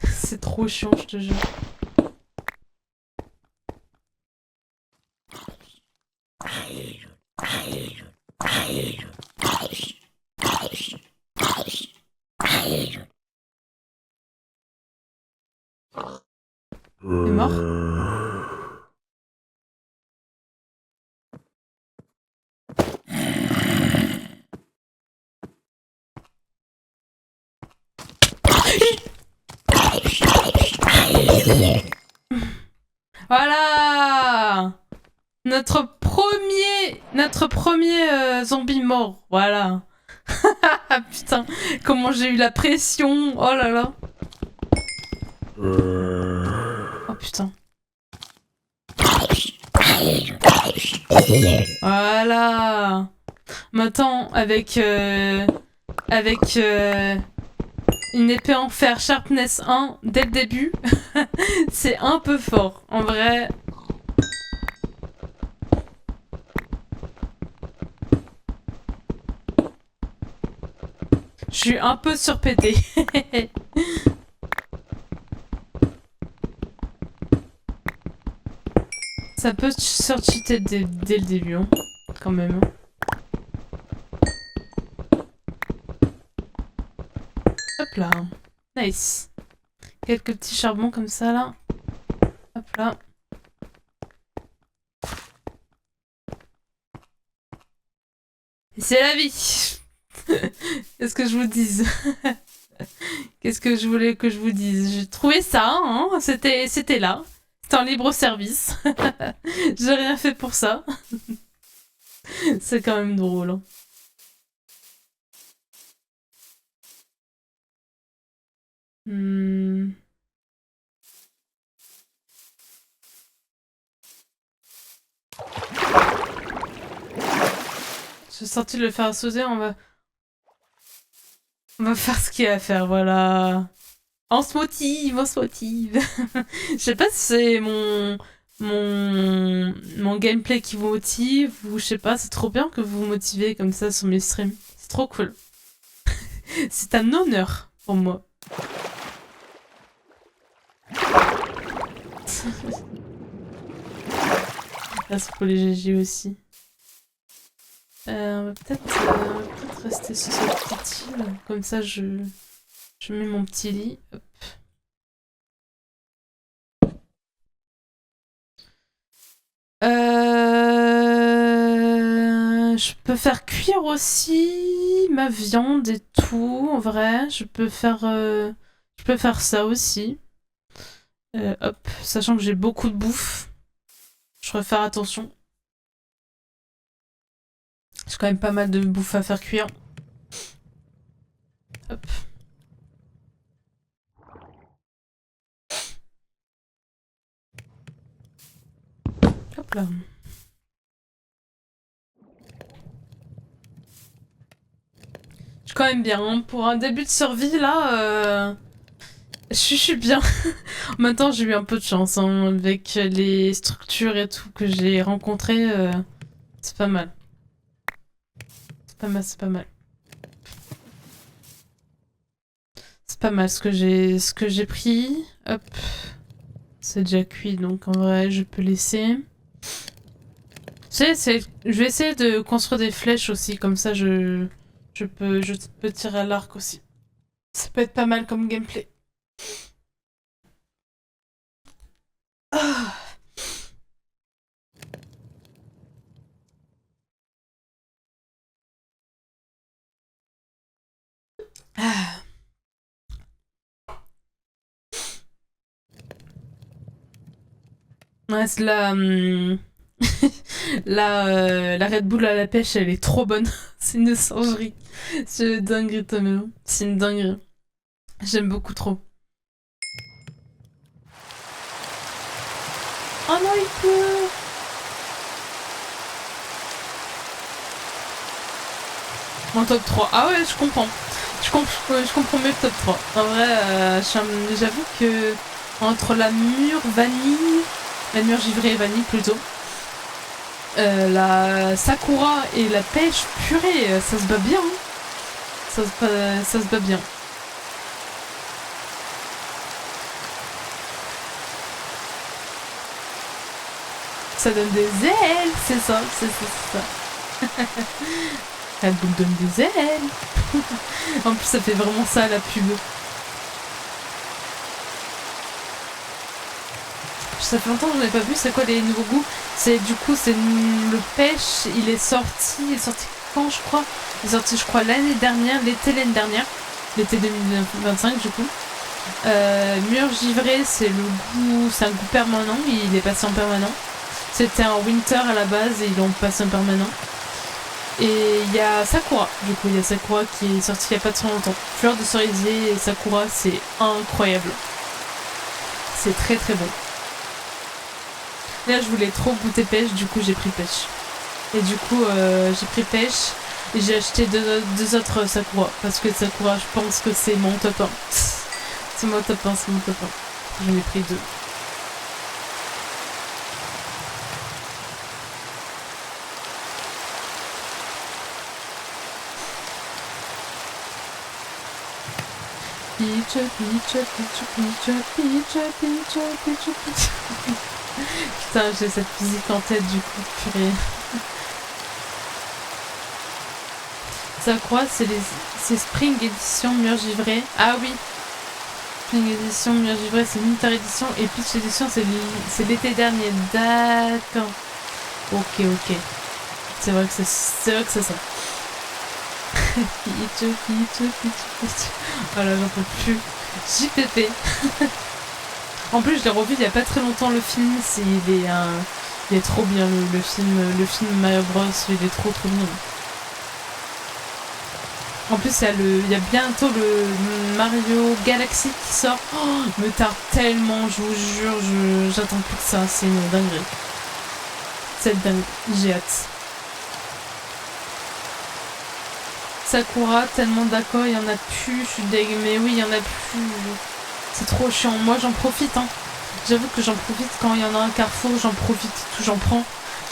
C'est trop chiant, je te jure. T'es mort? Voilà! Notre premier zombie mort, voilà. Putain, comment j'ai eu la pression, oh là là. Oh putain. Voilà. Maintenant, avec une épée en fer sharpness 1 dès le début, c'est un peu fort, en vrai. Je suis un peu surpétée. Ça peut surcheater dès le début, hein, quand même. Hop là. Nice. Quelques petits charbons comme ça là. Hop là. Et c'est la vie. Qu'est-ce que je vous dise? Qu'est-ce que je voulais que je vous dise? J'ai trouvé ça, hein. C'était là. C'était en libre service. J'ai rien fait pour ça. C'est quand même drôle. Hein. J'ai senti le faire sauter, on va faire ce qu'il y a à faire, voilà. On se motive, on se motive. Je sais pas si c'est mon gameplay qui vous motive ou je sais pas, c'est trop bien que vous vous motivez comme ça sur mes streams. C'est trop cool. C'est un honneur pour moi. Merci pour les GG aussi. On va peut-être rester sur cette petite île. Comme ça, je mets mon petit lit. Hop. Je peux faire cuire aussi ma viande et tout, en vrai. Je peux faire ça aussi. Hop, sachant que j'ai beaucoup de bouffe. Je devrais faire attention. J'ai quand même pas mal de bouffe à faire cuire. Hop. Hop là. Je suis quand même bien. Hein. Pour un début de survie, là, je suis bien. En même temps, j'ai eu un peu de chance. Hein, avec les structures et tout que j'ai rencontrées, c'est pas mal. C'est pas mal, c'est pas mal. C'est pas mal ce que j'ai pris. Hop. C'est déjà cuit, donc en vrai, je peux laisser. Je vais essayer de construire des flèches aussi, comme ça je peux tirer à l'arc aussi. Ça peut être pas mal comme gameplay. Ah. Ah. Ouais, c'est la... la Red Bull à la pêche, elle est trop bonne. C'est une singerie. C'est une dinguerie, Tom. C'est une dinguerie. J'aime beaucoup trop. Oh non, il pleut. Mon top 3. Ah ouais, je comprends. Je comprends mieux le top 3. En vrai, j'avoue que entre la mûre givrée vanille plutôt, la sakura et la pêche, purée, ça se bat bien. Hein. Ça se bat bien. Ça donne des ailes, c'est ça, c'est ça. Elle vous donne des ailes. En plus, ça fait vraiment ça la pub. Ça fait longtemps que j'en ai pas vu. C'est quoi les nouveaux goûts? C'est du coup, c'est le pêche. Il est sorti quand, je crois? Il est sorti, je crois, l'année dernière, l'année dernière, l'été 2025 du coup. Mûre givrée, c'est un goût permanent. Il est passé en permanent. C'était un winter à la base et ils l'ont passé en permanent. Et il y a Sakura, du coup, il y a Sakura qui est sorti il y a pas très longtemps. Fleur de cerisier et Sakura, c'est incroyable. C'est très très bon. Là, je voulais trop goûter pêche, du coup, j'ai pris pêche. Et du coup, j'ai pris pêche et j'ai acheté deux autres Sakura. Parce que Sakura, je pense que c'est mon top 1. C'est mon top 1, c'est mon top 1. J'en ai pris 2. Putain, j'ai cette musique en tête du coup, purée. Sakura, c'est Spring Edition Mur Givré. Ah oui, Spring Edition Mur Givré, c'est Winter Edition. Et Peach Edition, c'est l'été dernier. D'accord. Ok. C'est vrai que c'est ça. Pichu. Voilà, j'en peux plus. JPP. En plus, je l'ai revu il y a pas très longtemps, le film. Il est trop bien, le film Mario Bros. Il est trop bien. En plus, il y a bientôt le Mario Galaxy qui sort. Oh, me tarde tellement, je vous jure, j'attends plus que ça. C'est une dinguerie. C'est dingue, j'ai hâte. Sakura, tellement d'accord, il y en a plus, je suis deg, mais oui, il y en a plus. C'est trop chiant. Moi, j'en profite, hein. J'avoue que j'en profite quand il y en a un carrefour, j'en profite, j'en prends.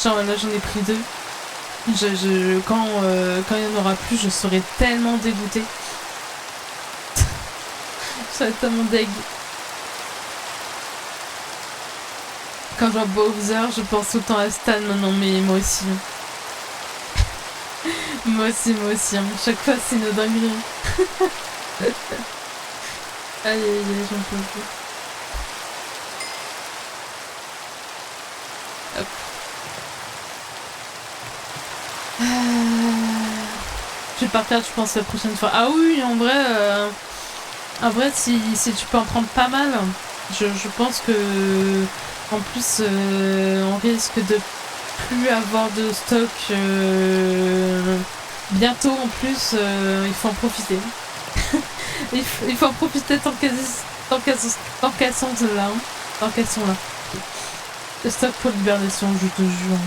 Genre là, j'en ai pris 2. Quand il y en aura plus, je serai tellement dégoûtée. Je serai tellement deg. Quand je vois Bowser, je pense tout le temps à Stan maintenant, mais moi aussi. Moi aussi. Hein. Chaque fois, c'est une dinguerie. Aïe, j'en peux plus. Hop. Je vais pas faire, je pense, la prochaine fois. Ah oui, en vrai, si tu peux en prendre pas mal, je pense que en plus, on risque de plus avoir de stock bientôt. En plus, il faut en profiter. il faut en profiter tant qu'elles sont là. Tant qu'elles sont là. Le stock pour l'hibernation, je te jure.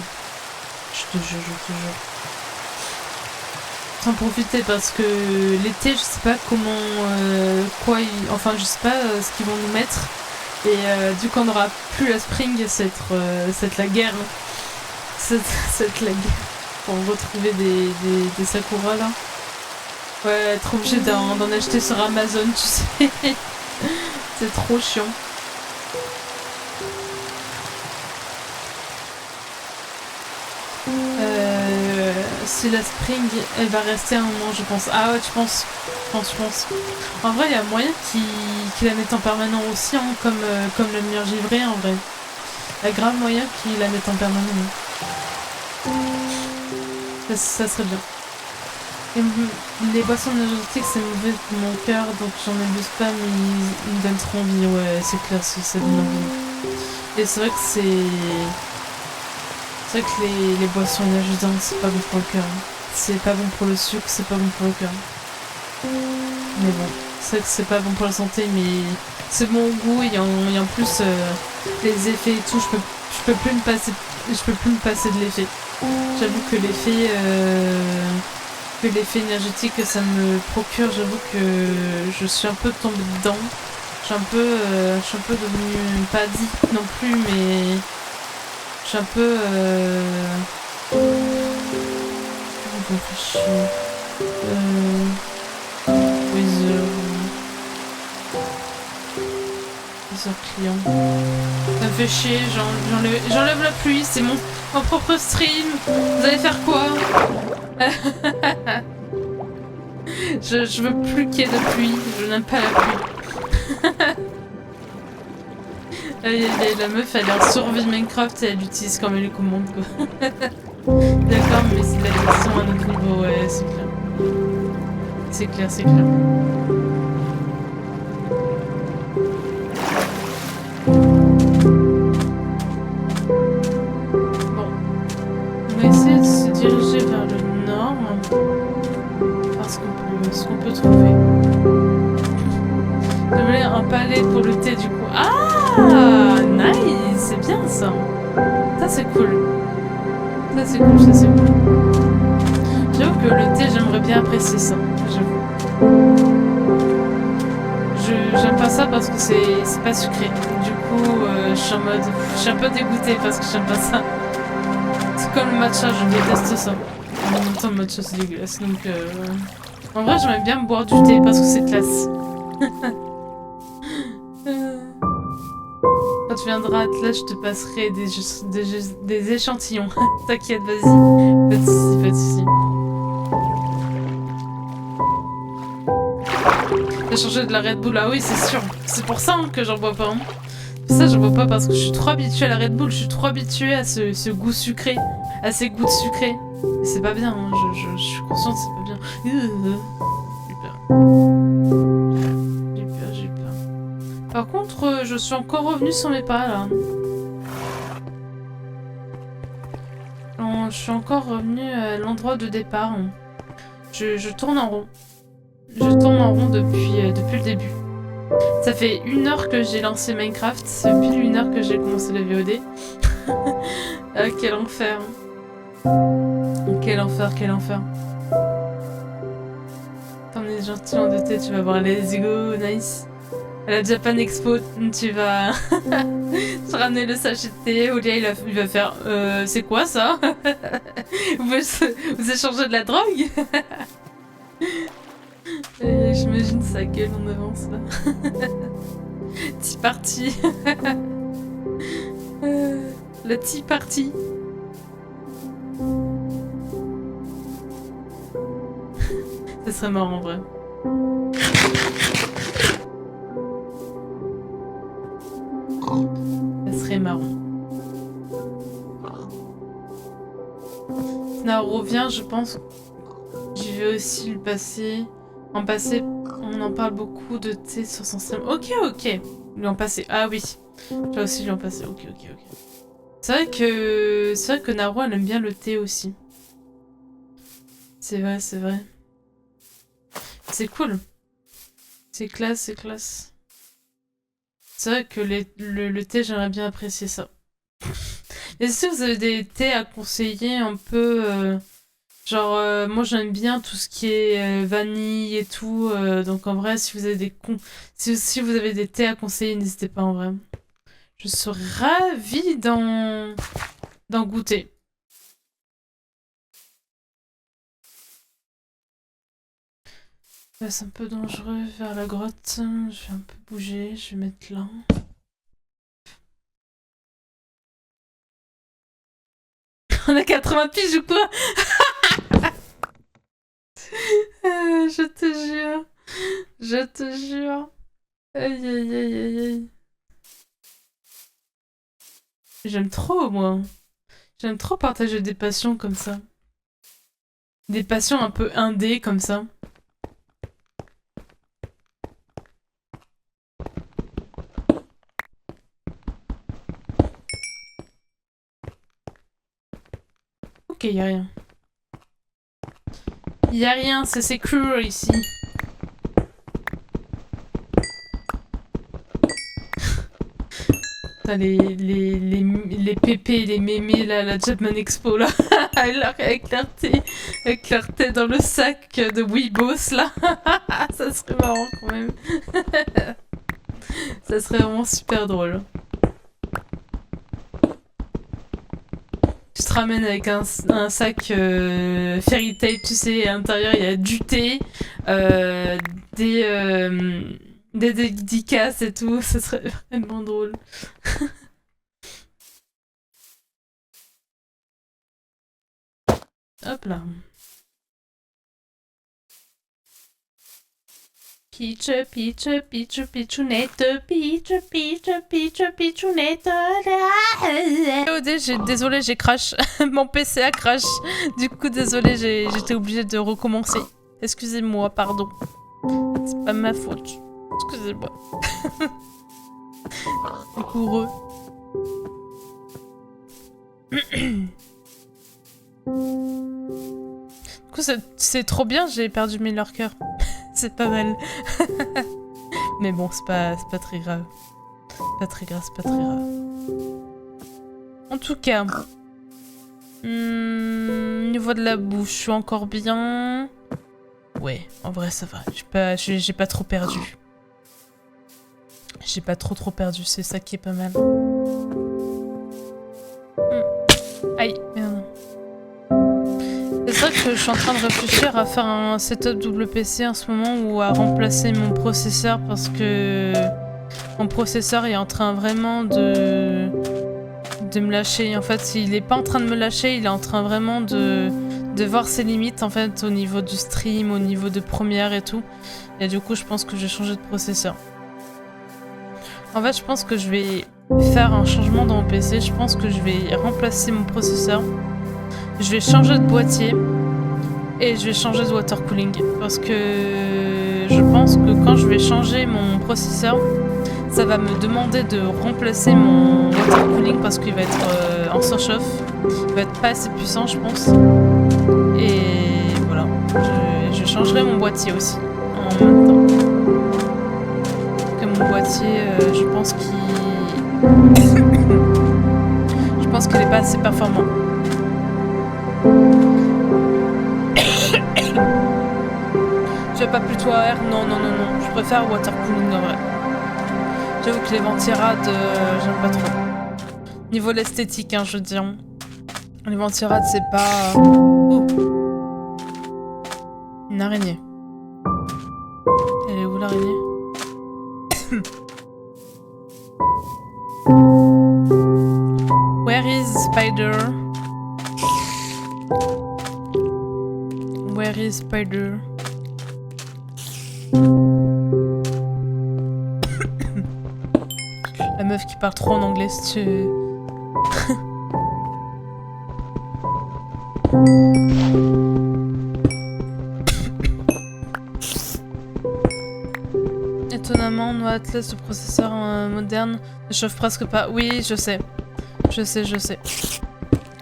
En profiter parce que l'été, je sais pas comment, je sais pas ce qu'ils vont nous mettre. Et du coup, on n'aura plus la spring, c'est la guerre. C'est la guerre. Pour retrouver des Sakura là. Ouais, être obligé d'en acheter sur Amazon, tu sais. C'est trop chiant. Si la spring, elle va rester un moment, je pense. Ah ouais, tu penses. Je pense. En vrai, il y a moyen qu'ils la mettent en permanent aussi, hein, comme le mur givré, en vrai. Il y a grave moyen qu'ils la mettent en permanent. Ça serait bien. Et les boissons énergétiques, c'est mauvais pour mon cœur, donc j'en abuse pas, mais ils me donnent trop envie. Ouais, c'est clair, ça donne envie. Et c'est vrai que les boissons énergisantes, c'est pas bon pour le cœur. C'est pas bon pour le sucre, c'est pas bon pour le cœur. Mais bon, c'est vrai que c'est pas bon pour la santé, mais c'est bon au goût et en plus les effets et tout, je peux plus me passer de l'effet. J'avoue que l'effet énergétique que ça me procure, j'avoue que je suis un peu tombée dedans. Je suis un peu devenue pas addict non plus, mais je suis un peu Wither client. Ça me fait chier, j'enlève la pluie, c'est mon propre stream. Vous allez faire quoi? Je veux plus qu'il y ait de pluie, je n'aime pas la pluie. La meuf elle est en survie Minecraft et elle utilise quand même les commandes quoi. D'accord, mais c'est de la version à notre niveau, ouais, c'est clair. C'est clair. Bon. On va essayer de se diriger vers le nord. Parce qu'on peut trouver. Je voulais un palais pour le thé du coup. Ah, nice, c'est bien ça. Ça c'est cool. Ça c'est cool. J'avoue que le thé, j'aimerais bien apprécier ça. J'avoue. J'aime pas ça parce que c'est pas sucré. Du coup, je suis un peu dégoûtée parce que j'aime pas ça. C'est comme le matcha, je déteste ça. En même temps, le matcha c'est dégueulasse. Donc, en vrai, j'aimerais bien boire du thé parce que c'est classe. Quand tu viendras à Atlas, je te passerai des échantillons. T'inquiète, vas-y. Pas de soucis. J'ai changé de la Red Bull. Ah oui, c'est sûr. C'est pour ça hein, que j'en bois pas. Hein. C'est pour ça que j'en bois pas parce que je suis trop habituée à la Red Bull. Je suis trop habituée à ce goût sucré. À ces goûts de sucré. Et c'est pas bien. Hein. Je suis consciente, c'est pas bien. J'ai peur. J'ai peur. Par contre, je suis encore revenue sur mes pas là. Je suis encore revenue à l'endroit de départ. Je tourne en rond. Je tourne en rond depuis le début. Ça fait 1 heure que j'ai lancé Minecraft. C'est pile 1 heure que j'ai commencé la VOD. Ah, quel enfer. Quel enfer, quel enfer. T'en es gentil en thé, tu vas voir. Let's go, nice. À la Japan Expo, tu vas te ramener le sachet de thé. Olia, il va faire c'est quoi ça? Vous échangez de la drogue? J'imagine sa gueule en avance là. Tea party. La tea party. Ça serait marrant en vrai. Ça serait marrant. Now revient, je pense. J'y vais aussi le passer. En passé, on en parle beaucoup de thé sur son stream. Ok, ok. Lui en passer. Ah oui. Je vais aussi lui en passer. Ok, ok, ok. C'est vrai que Naru, elle aime bien le thé aussi. C'est vrai, c'est vrai. C'est cool. C'est classe, c'est classe. C'est vrai que le thé, j'aimerais bien apprécier ça. Est-ce que vous avez des thés à conseiller un peu genre, moi j'aime bien tout ce qui est vanille et tout. Donc en vrai, si vous avez si vous avez des thés à conseiller, n'hésitez pas en vrai. Je serais ravie d'en goûter. C'est un peu dangereux vers la grotte. Je vais un peu bouger, je vais mettre là. On a 80 piges ou quoi? Je te jure. Je te jure. Aïe aïe aïe aïe aïe. J'aime trop moi. J'aime trop partager des passions comme ça. Des passions un peu indé comme ça. Ok, y'a rien. Y'a rien, c'est secure ici. Les pépés, les mémés là, la Japan Expo là, avec leur thé dans le sac de Weebos là. Ça serait marrant quand même. Ça serait vraiment super drôle. Tu te ramènes avec un sac fairy tape, tu sais, à l'intérieur il y a du thé, des dédicaces et tout, ça serait vraiment drôle. Hop là. Peach, peach, peach, peachunette, peach, peach, peach, peachunette. Désolé, j'ai crash. Mon PC a crash. Du coup, désolé, j'étais obligée de recommencer. Excusez-moi, pardon. C'est pas ma faute. Excusez-moi. Coureux. Du coup, c'est trop bien, j'ai perdu mes lurkers. C'est pas mal. Mais bon, c'est pas très grave. C'est pas très grave. En tout cas, niveau de la bouche, je suis encore bien. Ouais, en vrai, ça va. J'ai pas trop perdu. J'ai pas trop perdu, c'est ça qui est pas mal. Aïe, merde. C'est vrai que je suis en train de réfléchir à faire un setup double PC en ce moment ou à remplacer mon processeur parce que mon processeur est en train vraiment de me lâcher. En fait, il est pas en train de me lâcher, il est en train vraiment de de voir ses limites en fait au niveau du stream, au niveau de Premiere et tout. Et du coup je pense que je vais changer de processeur. En fait je pense que je vais faire un changement dans mon PC. Je pense que je vais remplacer mon processeur. Je vais changer de boîtier. Et je vais changer de water cooling. Parce que je pense que quand je vais changer mon processeur, ça va me demander de remplacer mon water cooling parce qu'il va être en surchauffe. Il va être pas assez puissant je pense. Et voilà. Je changerai mon boîtier aussi en même temps. Que mon boîtier, je pense qu'il est pas assez performant. Je vais pas plutôt à air? Non. Je préfère water cooling en vrai. J'avoue que les ventirades, j'aime pas trop. Niveau de l'esthétique, hein, je veux dire. Les ventirades, c'est pas... Oh. Une araignée. Elle est où l'araignée? Where is spider? Where is spider? La meuf qui parle trop en anglais, si tu... Étonnamment, Noah Atlas, le processeur moderne, ne chauffe presque pas. Oui, je sais. Je sais.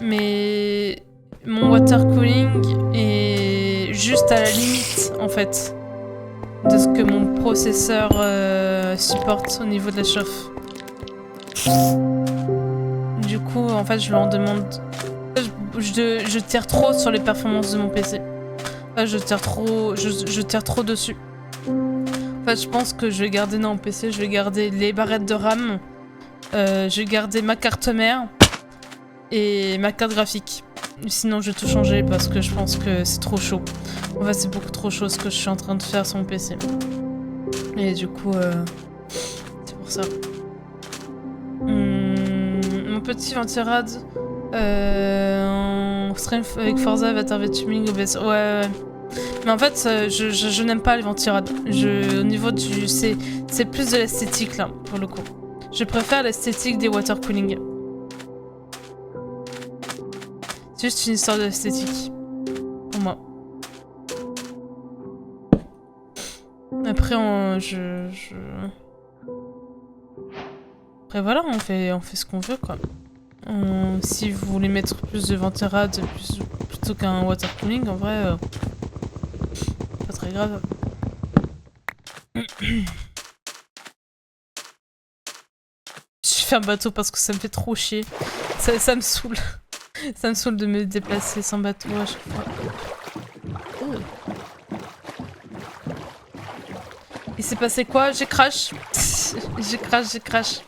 Mais mon water cooling est juste à la limite, en fait, de ce que mon processeur supporte au niveau de la chauffe. Du coup, en fait, je lui en demande... Je tire trop sur les performances de mon PC. Enfin, je tire trop dessus. En fait, je pense que je vais garder dans mon PC, je vais garder les barrettes de RAM, je vais garder ma carte mère et ma carte graphique. Sinon, je vais tout changer parce que je pense que c'est trop chaud. En fait, c'est beaucoup trop chaud ce que je suis en train de faire sur mon PC. Et du coup, c'est pour ça. Mon petit ventirad en stream avec Forza va être un tuning OBS. Ouais. Mais en fait, je n'aime pas les ventirades. Au niveau du... C'est plus de l'esthétique, là, pour le coup. Je préfère l'esthétique des water cooling. C'est juste une histoire d'esthétique. Pour moi. Après, Après, voilà, on fait ce qu'on veut, quoi. Si vous voulez mettre plus de ventirades plutôt qu'un water cooling, en vrai... pas très grave. Je fais un bateau parce que ça me fait trop chier. Ça me saoule. Ça me saoule de me déplacer sans bateau à chaque fois. Il s'est passé quoi? J'ai crash. J'ai crash.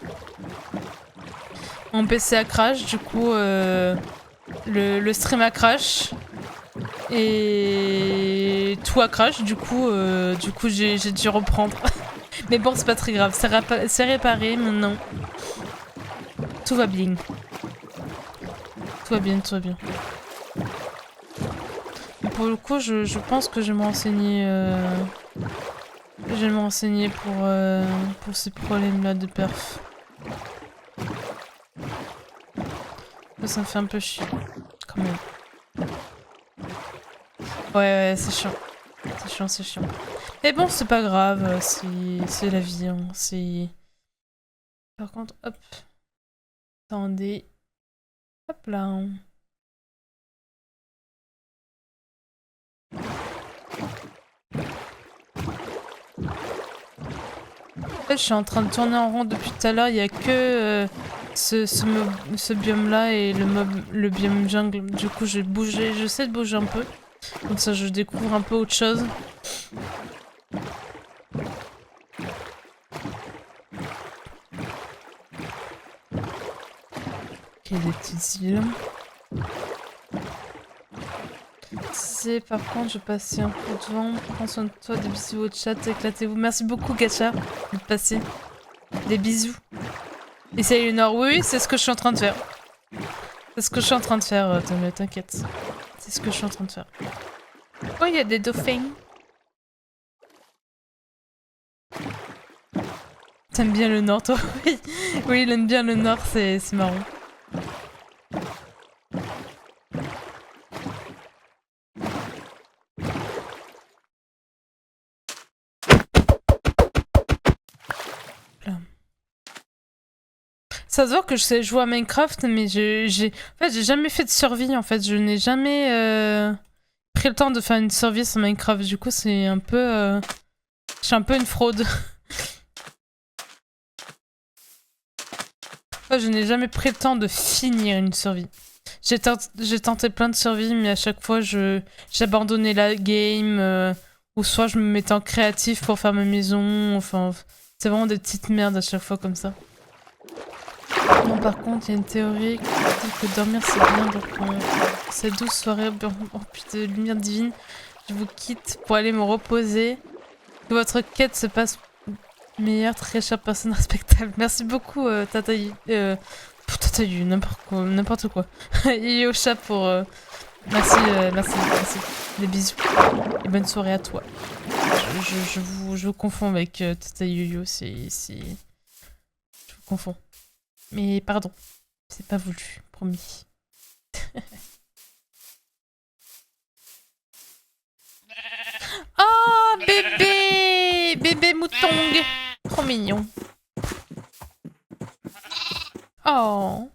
Mon PC a crash, du coup le stream a crash. Et tout a crash, du coup j'ai dû reprendre. Mais bon, c'est pas très grave, c'est réparé maintenant. Tout va bien. Tout va bien. Pour le coup, je pense que je vais me renseigner. Je vais me renseigner pour ces problèmes-là de perf. Ça me fait un peu chier, quand même. Ouais, c'est chiant. C'est chiant. Mais bon, c'est pas grave, c'est la vie, hein. C'est... Par contre, hop. Attendez. Hop là. En fait, je suis en train de tourner en rond depuis tout à l'heure, il y a que ce biome-là et le biome jungle. Du coup, j'essaie de bouger un peu. Comme ça, je découvre un peu autre chose. Ok, des petites îles. Par contre, je passais un peu de vent. Prends soin de toi, des bisous au chat, éclatez-vous. Merci beaucoup, Gacha, de passer. Des bisous. Et salut Nord, oui, c'est ce que je suis en train de faire. C'est ce que je suis en train de faire, t'inquiète. C'est ce que je suis en train de faire. Oh, il y a des dauphins. T'aimes bien le nord, toi? Oui, oui, il aime bien le nord, c'est marrant. Là. Ça se voit que je sais jouer à Minecraft, mais en fait, j'ai jamais fait de survie, en fait. Je n'ai jamais pris le temps de faire une survie sur Minecraft. Du coup, c'est un peu... Je suis un peu une fraude. Enfin, je n'ai jamais pris le temps de finir une survie. J'ai tenté plein de survies, mais à chaque fois, j'abandonnais la game, ou soit je me mettais en créatif pour faire ma maison, enfin... C'est vraiment des petites merdes à chaque fois comme ça. Non, par contre, il y a une théorie qui dit que dormir c'est bien, donc cette douce soirée remplie de lumière divine, je vous quitte pour aller me reposer. Que votre quête se passe meilleure, très chère personne respectable. Merci beaucoup, Tataï. Tataï, n'importe quoi. Et au chat pour... Merci. Des bisous. Et bonne soirée à toi. Je vous confonds avec Tata Yo-Yo, je vous confonds. Mais pardon, c'est pas voulu, promis. Oh, bébé! Bébé moutong! Trop mignon. Oh.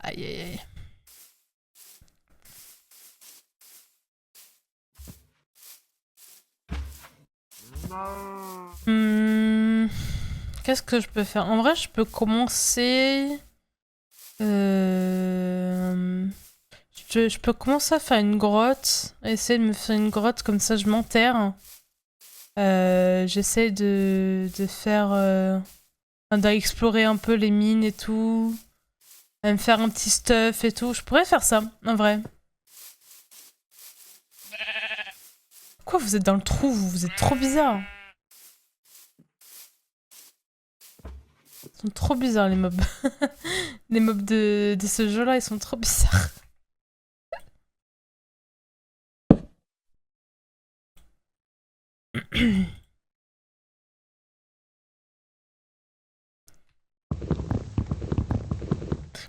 Aïe aïe aïe. Qu'est-ce que je peux faire? En vrai, je peux commencer... Je peux commencer à faire une grotte. Essayer de me faire une grotte, comme ça je m'enterre. J'essaie de faire... d'explorer un peu les mines et tout. Me faire un petit stuff et tout. Je pourrais faire ça, en vrai. Pourquoi vous êtes dans le trou? Vous êtes trop bizarre. Ils sont trop bizarres, les mobs. Les mobs de ce jeu-là, ils sont trop bizarres.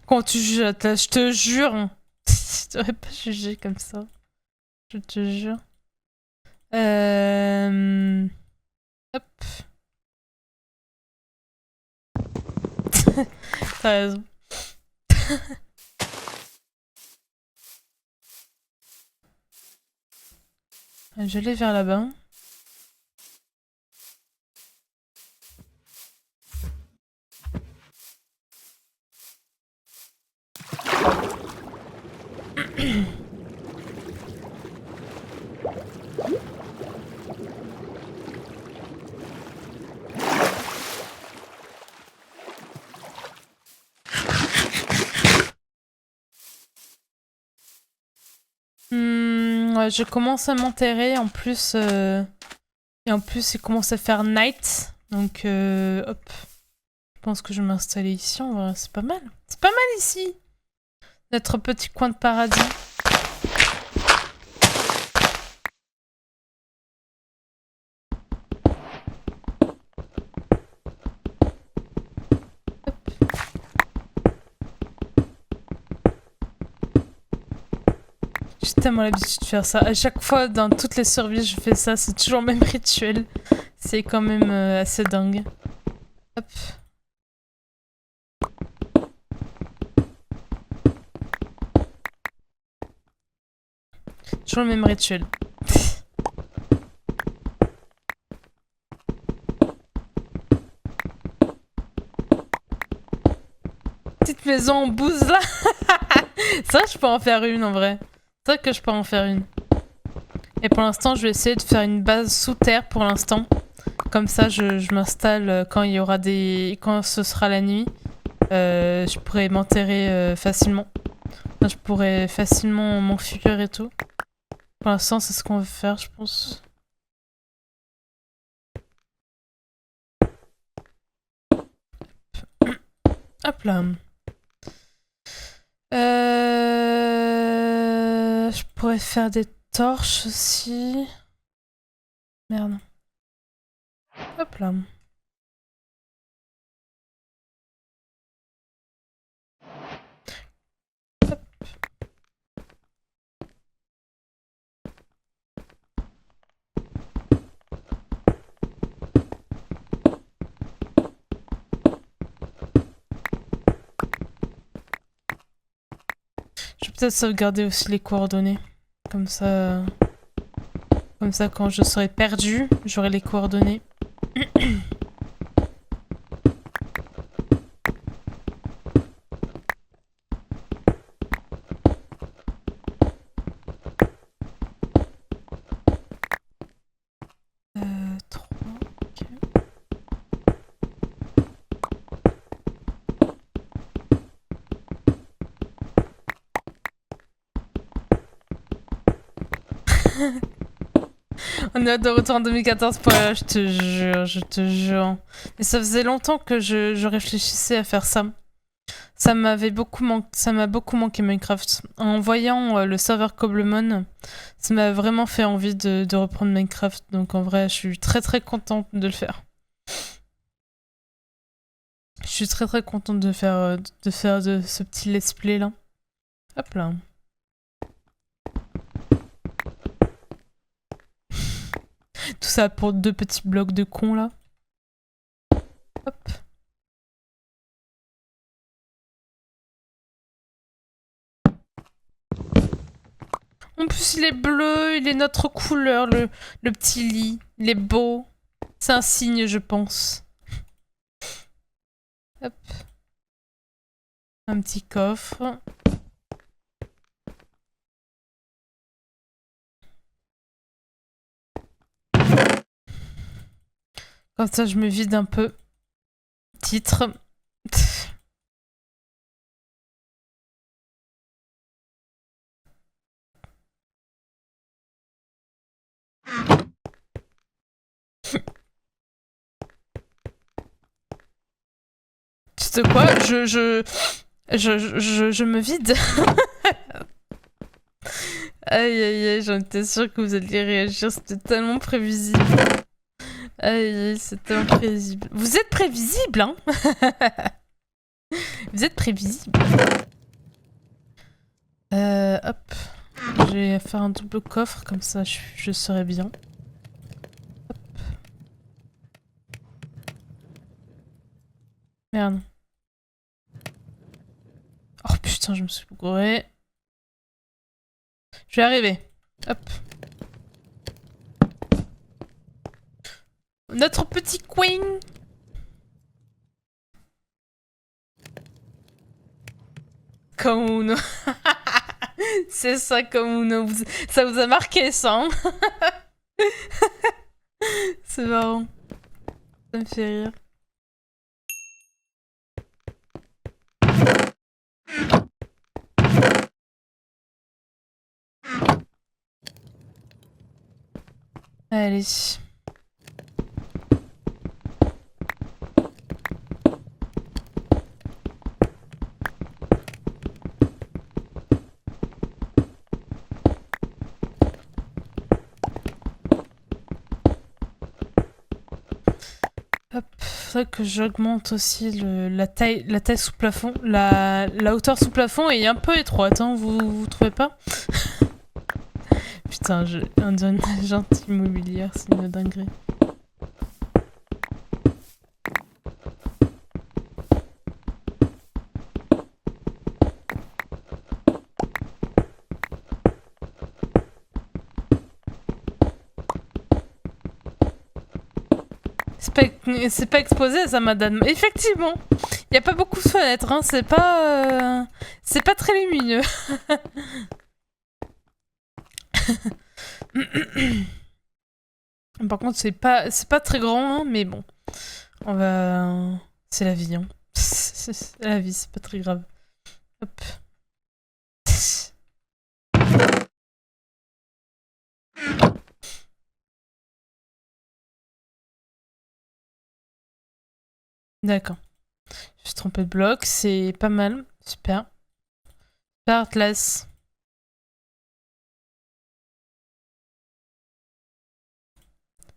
Quand tu juges Atlas, je te jure. Je t'aurais pas jugé comme ça. Je te jure. Hop. T'as raison. Je vais vers là-bas. Ouais, je commence à m'enterrer. En plus, et en plus, il commence à faire night. Donc, hop. Je pense que je vais m'installer ici. En vrai, c'est pas mal. C'est pas mal ici. Notre petit coin de paradis. J'ai tellement l'habitude de faire ça. À chaque fois, dans toutes les survies, je fais ça. C'est toujours le même rituel. C'est quand même assez dingue. Hop. Toujours le même rituel. Petite maison en bouse là. C'est vrai que je peux en faire une en vrai. C'est vrai que je peux en faire une. Et pour l'instant, je vais essayer de faire une base sous terre pour l'instant. Comme ça, je m'installe quand il y aura des... Quand ce sera la nuit. Je pourrais m'enterrer facilement. Enfin, je pourrais facilement m'enfuir et tout. Pour l'instant, c'est ce qu'on veut faire, je pense. Hop là. Je pourrais faire des torches aussi. Merde. Hop là. Hop. Je vais peut-être sauvegarder aussi les coordonnées. Comme ça, quand je serai perdu, j'aurai les coordonnées. On est de retour en 2014 pour je te jure, je te jure. Mais ça faisait longtemps que je réfléchissais à faire ça. Ça m'a beaucoup manqué Minecraft. En voyant le serveur Cobblemon, ça m'a vraiment fait envie de reprendre Minecraft. Donc en vrai, je suis très très contente de le faire. Je suis très très contente de faire de ce petit let's play là. Hop là. Tout ça pour 2 petits blocs de cons là. Hop. En plus, il est bleu, il est notre couleur, le petit lit. Il est beau. C'est un signe, je pense. Hop. Un petit coffre. Comme ça, je me vide un peu. Titre. Tu sais quoi? Je me vide. Aïe aïe aïe, j'en étais sûre que vous alliez réagir, c'était tellement prévisible. Aïe aïe, c'est tellement prévisible. Vous êtes prévisible, hein? Vous êtes prévisible. Hop. Je vais faire un double coffre, comme ça je serai bien. Hop. Merde. Oh putain, je me suis gourée. Je vais arriver. Hop. Notre petit queen. Comme Uno. C'est ça, comme Uno. Ça vous a marqué, ça, hein? C'est marrant. Ça me fait rire. Allez. Hop, faudrait que j'augmente aussi la taille sous plafond. La hauteur sous plafond est un peu étroite, hein, vous trouvez pas? Putain, un agent immobilière, c'est une dinguerie. C'est pas exposé ça, madame. Effectivement, il y a pas beaucoup de fenêtres, hein. C'est pas très lumineux. Par contre, c'est pas très grand, hein, mais bon. On va... C'est la vie, hein. C'est la vie, c'est pas très grave. Hop. D'accord. Je suis trompée de bloc, c'est pas mal. Super. Super Atlas.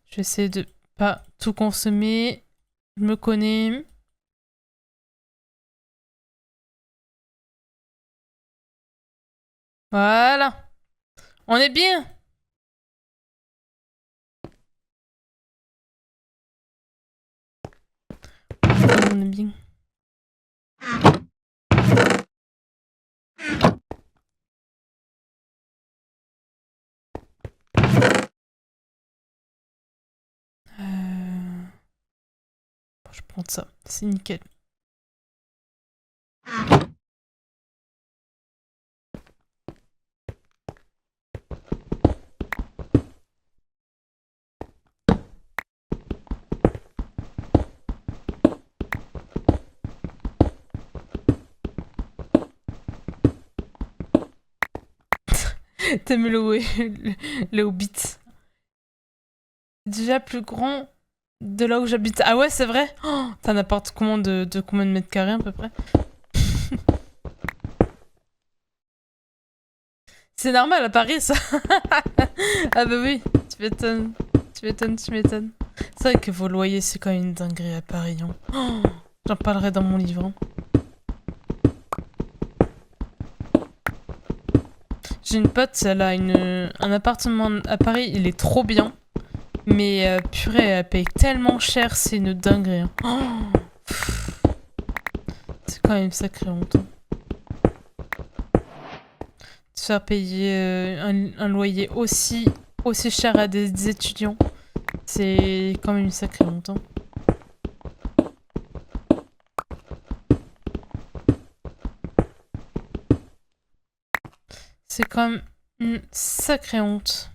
Je vais essayer de pas tout consommer. Je me connais. Voilà. On est bien. On est bien. Bon, je prends ça. C'est nickel. T'aimes le Hobbit. Déjà plus grand de là où j'habite. Ah ouais, c'est vrai. Oh, t'as un appart combien de combien de mètres carrés à peu près? C'est normal à Paris ça. Ah bah oui, tu m'étonnes. Tu m'étonnes, tu m'étonnes. C'est vrai que vos loyers c'est quand même une dinguerie à Paris. Hein. Oh, j'en parlerai dans mon livre. Hein. J'ai une pote, elle a un appartement à Paris, il est trop bien. Mais purée, elle paye tellement cher, c'est une dinguerie. Hein. Oh, c'est quand même sacré honte. De faire payer un loyer aussi cher à des étudiants, c'est quand même une sacrée honte. Hein. C'est quand même une sacrée honte.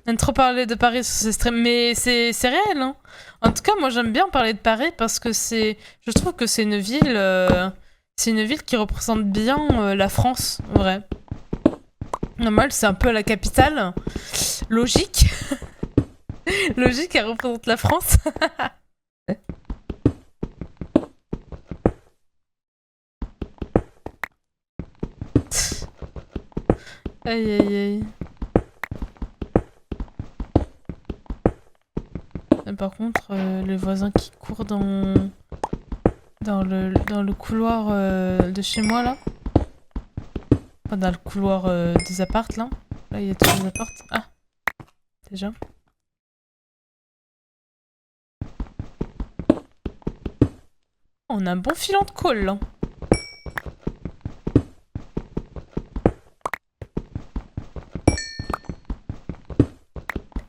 On aime trop parler de Paris sur ces streams, mais c'est réel. Hein. En tout cas, moi j'aime bien parler de Paris parce que je trouve que c'est une ville qui représente bien la France, en vrai. Normal, c'est un peu la capitale. Logique. Logique, elle représente la France. Aïe aïe aïe. Par contre, les voisins qui courent dans le couloir de chez moi là. Enfin, dans le couloir des appartes là. Là, il y a tous les appartes. Ah, déjà. On a un bon filant de colle là.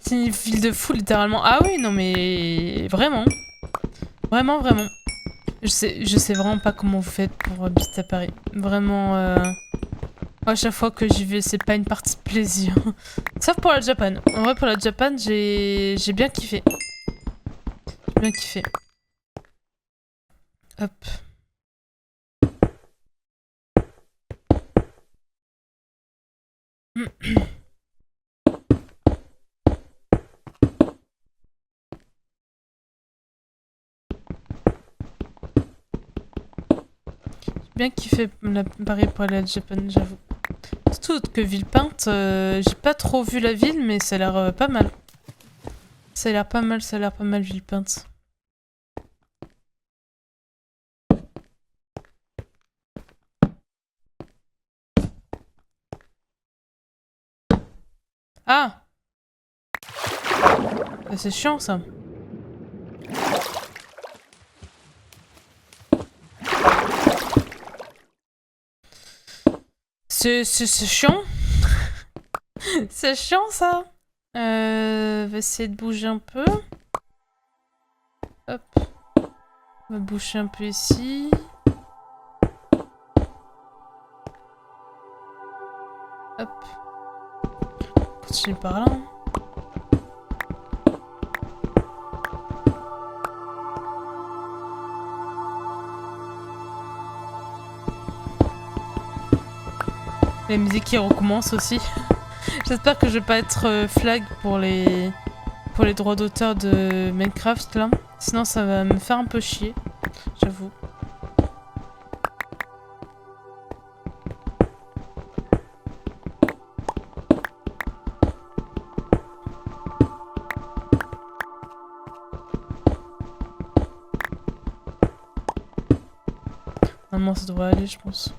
C'est une ville de fou littéralement. Ah oui, non mais vraiment. Vraiment, vraiment. Je sais vraiment pas comment vous faites pour habiter à Paris. Vraiment, à chaque fois que j'y vais, c'est pas une partie de plaisir. Sauf pour la Japan. En vrai, pour la Japan, j'ai bien kiffé. J'ai bien kiffé. Hop. Bien kiffé Paris pour aller à Japan, j'avoue. Surtout que Villepinte, j'ai pas trop vu la ville, mais ça a l'air pas mal. Ça a l'air pas mal Villepinte. Ah! C'est chiant ça. C'est chiant. C'est chiant ça. On va essayer de bouger un peu. Hop. On va bouger un peu ici. Hop. Continue par là. La musique qui recommence aussi. J'espère que je vais pas être flag pour les droits d'auteur de Minecraft là. Sinon ça va me faire un peu chier. J'avoue. Normalement, ça devrait aller, je pense.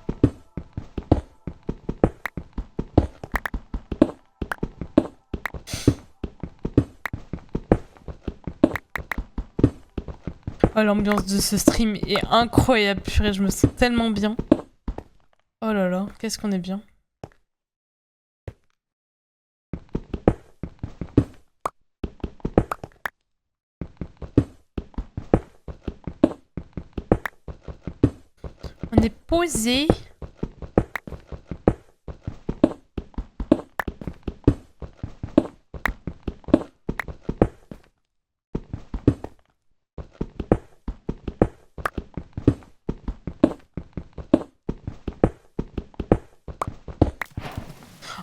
Oh, l'ambiance de ce stream est incroyable, purée, je me sens tellement bien. Oh là là, qu'est-ce qu'on est bien. On est posé.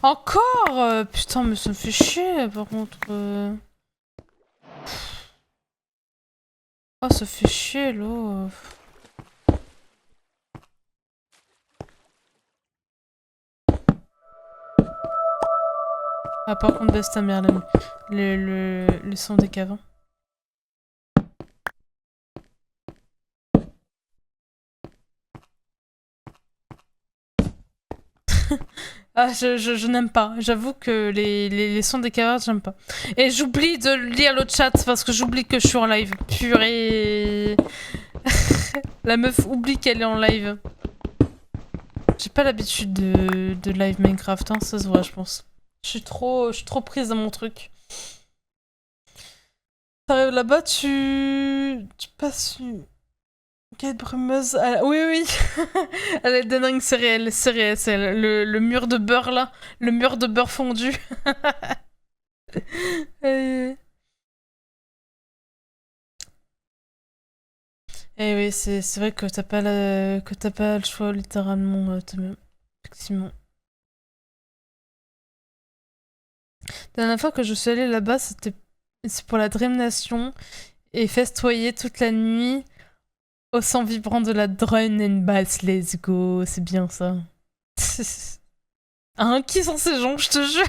Encore putain, mais ça me fait chier, par contre. Oh, ça fait chier, là. Ah, par contre, baisse ta mère, le son des cavins. Ah, je n'aime pas. J'avoue que les sons des cavards, j'aime pas. Et j'oublie de lire le chat parce que j'oublie que je suis en live. Purée. La meuf oublie qu'elle est en live. J'ai pas l'habitude de live Minecraft, hein, ça se voit, je pense. Je suis trop prise dans mon truc. T'arrives là-bas, tu passes une quête brumeuse. Oui, oui. À Elden Ring, c'est réel, c'est réel. C'est le mur de beurre là. Le mur de beurre fondu. Eh oui, c'est vrai que t'as pas, le choix, littéralement, effectivement. La dernière fois que je suis allée là-bas, c'est pour la Dream Nation et festoyer toute la nuit au son vibrant de la drone and bass. Let's go, c'est bien ça. Hein, qui sont ces gens, je te jure.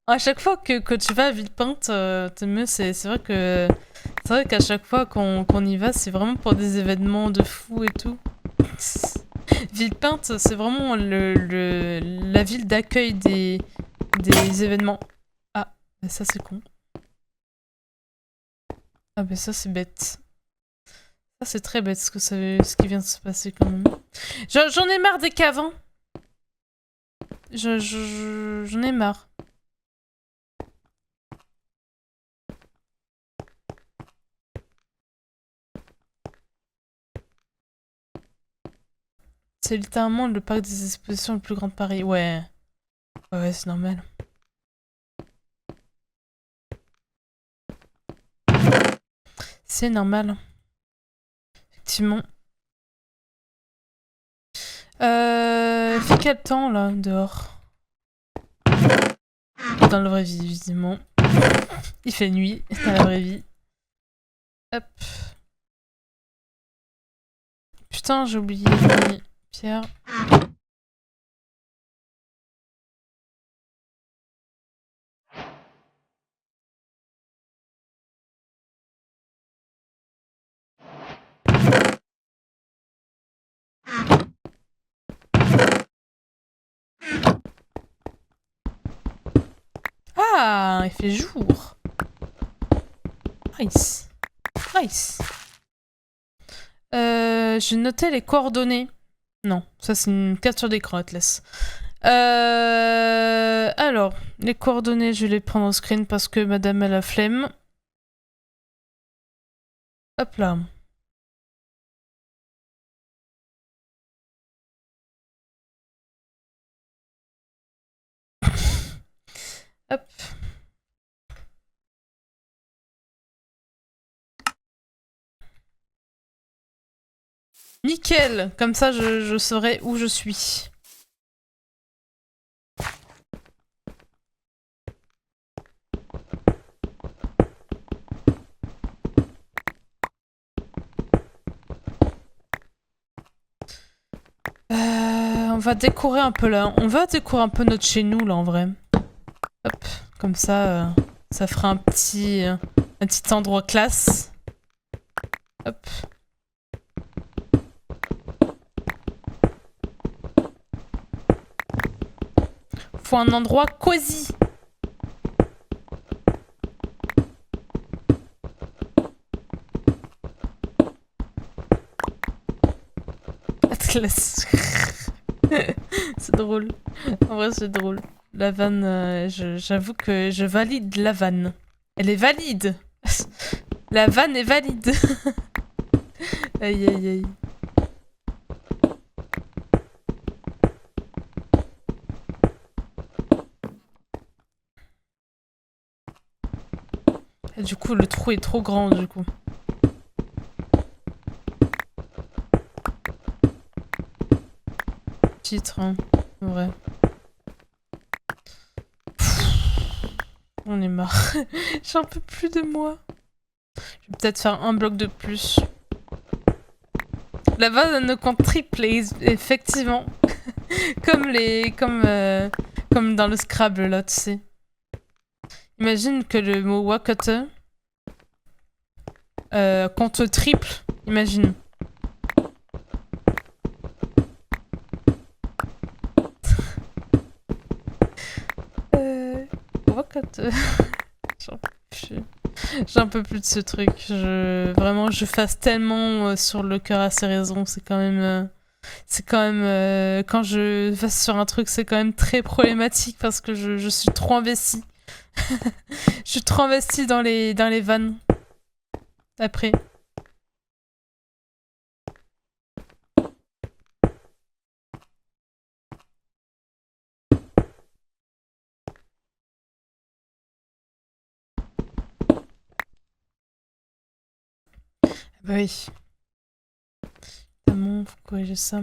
À chaque fois que tu vas à Villepinte, c'est vrai qu'à chaque fois qu'on y va, c'est vraiment pour des événements de fou et tout. Villepinte, c'est vraiment la ville d'accueil des événements. Ah, bah ça c'est con. Ah bah ça c'est bête. Ça c'est très bête ce qui vient de se passer quand même. J'en ai marre des caves, hein. J'en ai marre. C'est littéralement le parc des expositions le plus grand de Paris. Ouais. Ouais, c'est normal. C'est normal. Effectivement. Il fait quel temps là dehors? Dans la vraie vie, évidemment. Il fait nuit dans la vraie vie. Hop. Putain, j'ai oublié Pierre. Ah, il fait jour. Nice. Nice. J'ai noté les coordonnées. Non, ça c'est une capture d'écran, Atlas. Alors, les coordonnées, je vais les prendre en screen parce que madame a la flemme. Hop là. Hop. Nickel. Comme ça, je saurai où je suis. On va décorer un peu là. On va décorer un peu notre chez nous là en vrai. Hop, comme ça, ça fera un petit endroit classe. Hop. Faut un endroit cosy. Atlas. C'est drôle. En vrai, c'est drôle. La vanne, j'avoue que je valide la vanne. Elle est valide. La vanne est valide. Aïe aïe aïe. Et du coup, le trou est trop grand, du coup. Titre, hein. Ouais. On est marre. J'en peux plus de moi. Je vais peut-être faire un bloc de plus. La vanne compte triple, effectivement. Comme dans le Scrabble, là, tu sais. Imagine que le mot Wakote compte triple. Imagine. Wakote. J'en peux plus de ce truc. Vraiment, je fasse tellement sur le cœur à ses raisons. C'est quand même... quand je fasse sur un truc, c'est quand même très problématique parce que je suis trop investie. Je suis trop investie dans les vannes. Après. Bah oui. Évidemment, faut corriger ça.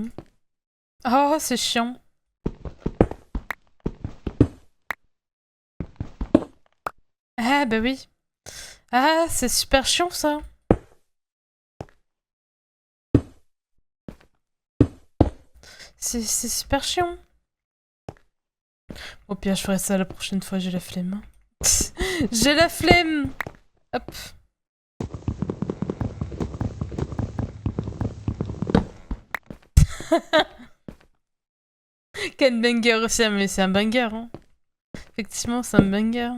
Oh, c'est chiant. Ah, bah oui. Ah, c'est super chiant, ça. C'est super chiant. Au pire, je ferai ça la prochaine fois, j'ai la flemme. J'ai la flemme. Hop. Quel banger aussi, mais c'est un banger. Hein. Effectivement, c'est un banger.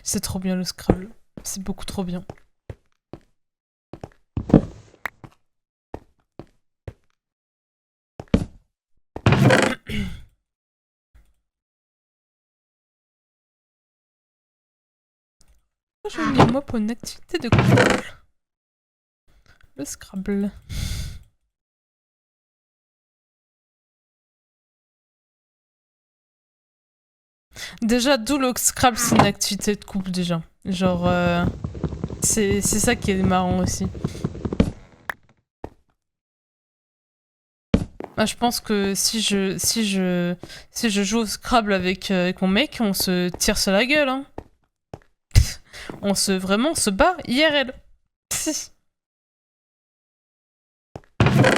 C'est trop bien le Scrabble. C'est beaucoup trop bien. Rejoignez-moi pour une activité de couple. Le Scrabble. Déjà, d'où le Scrabble, c'est une activité de couple, déjà. Genre, c'est ça qui est marrant aussi. Ah, je pense que si je joue au Scrabble avec mon mec, on se tire sur la gueule, hein. On se bat IRL.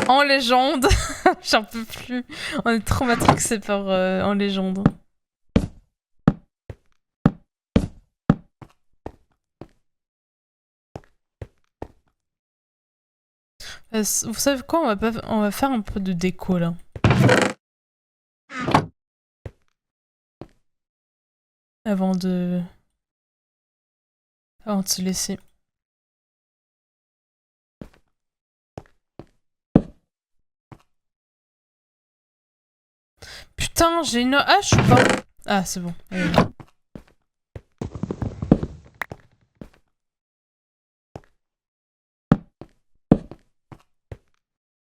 En légende. J'en peux plus. On est trop matrixés par en légende. Vous savez quoi, on va faire un peu de déco là. Avant de se laisser. Putain, j'ai une hache ou pas? Ah, c'est bon. Allez.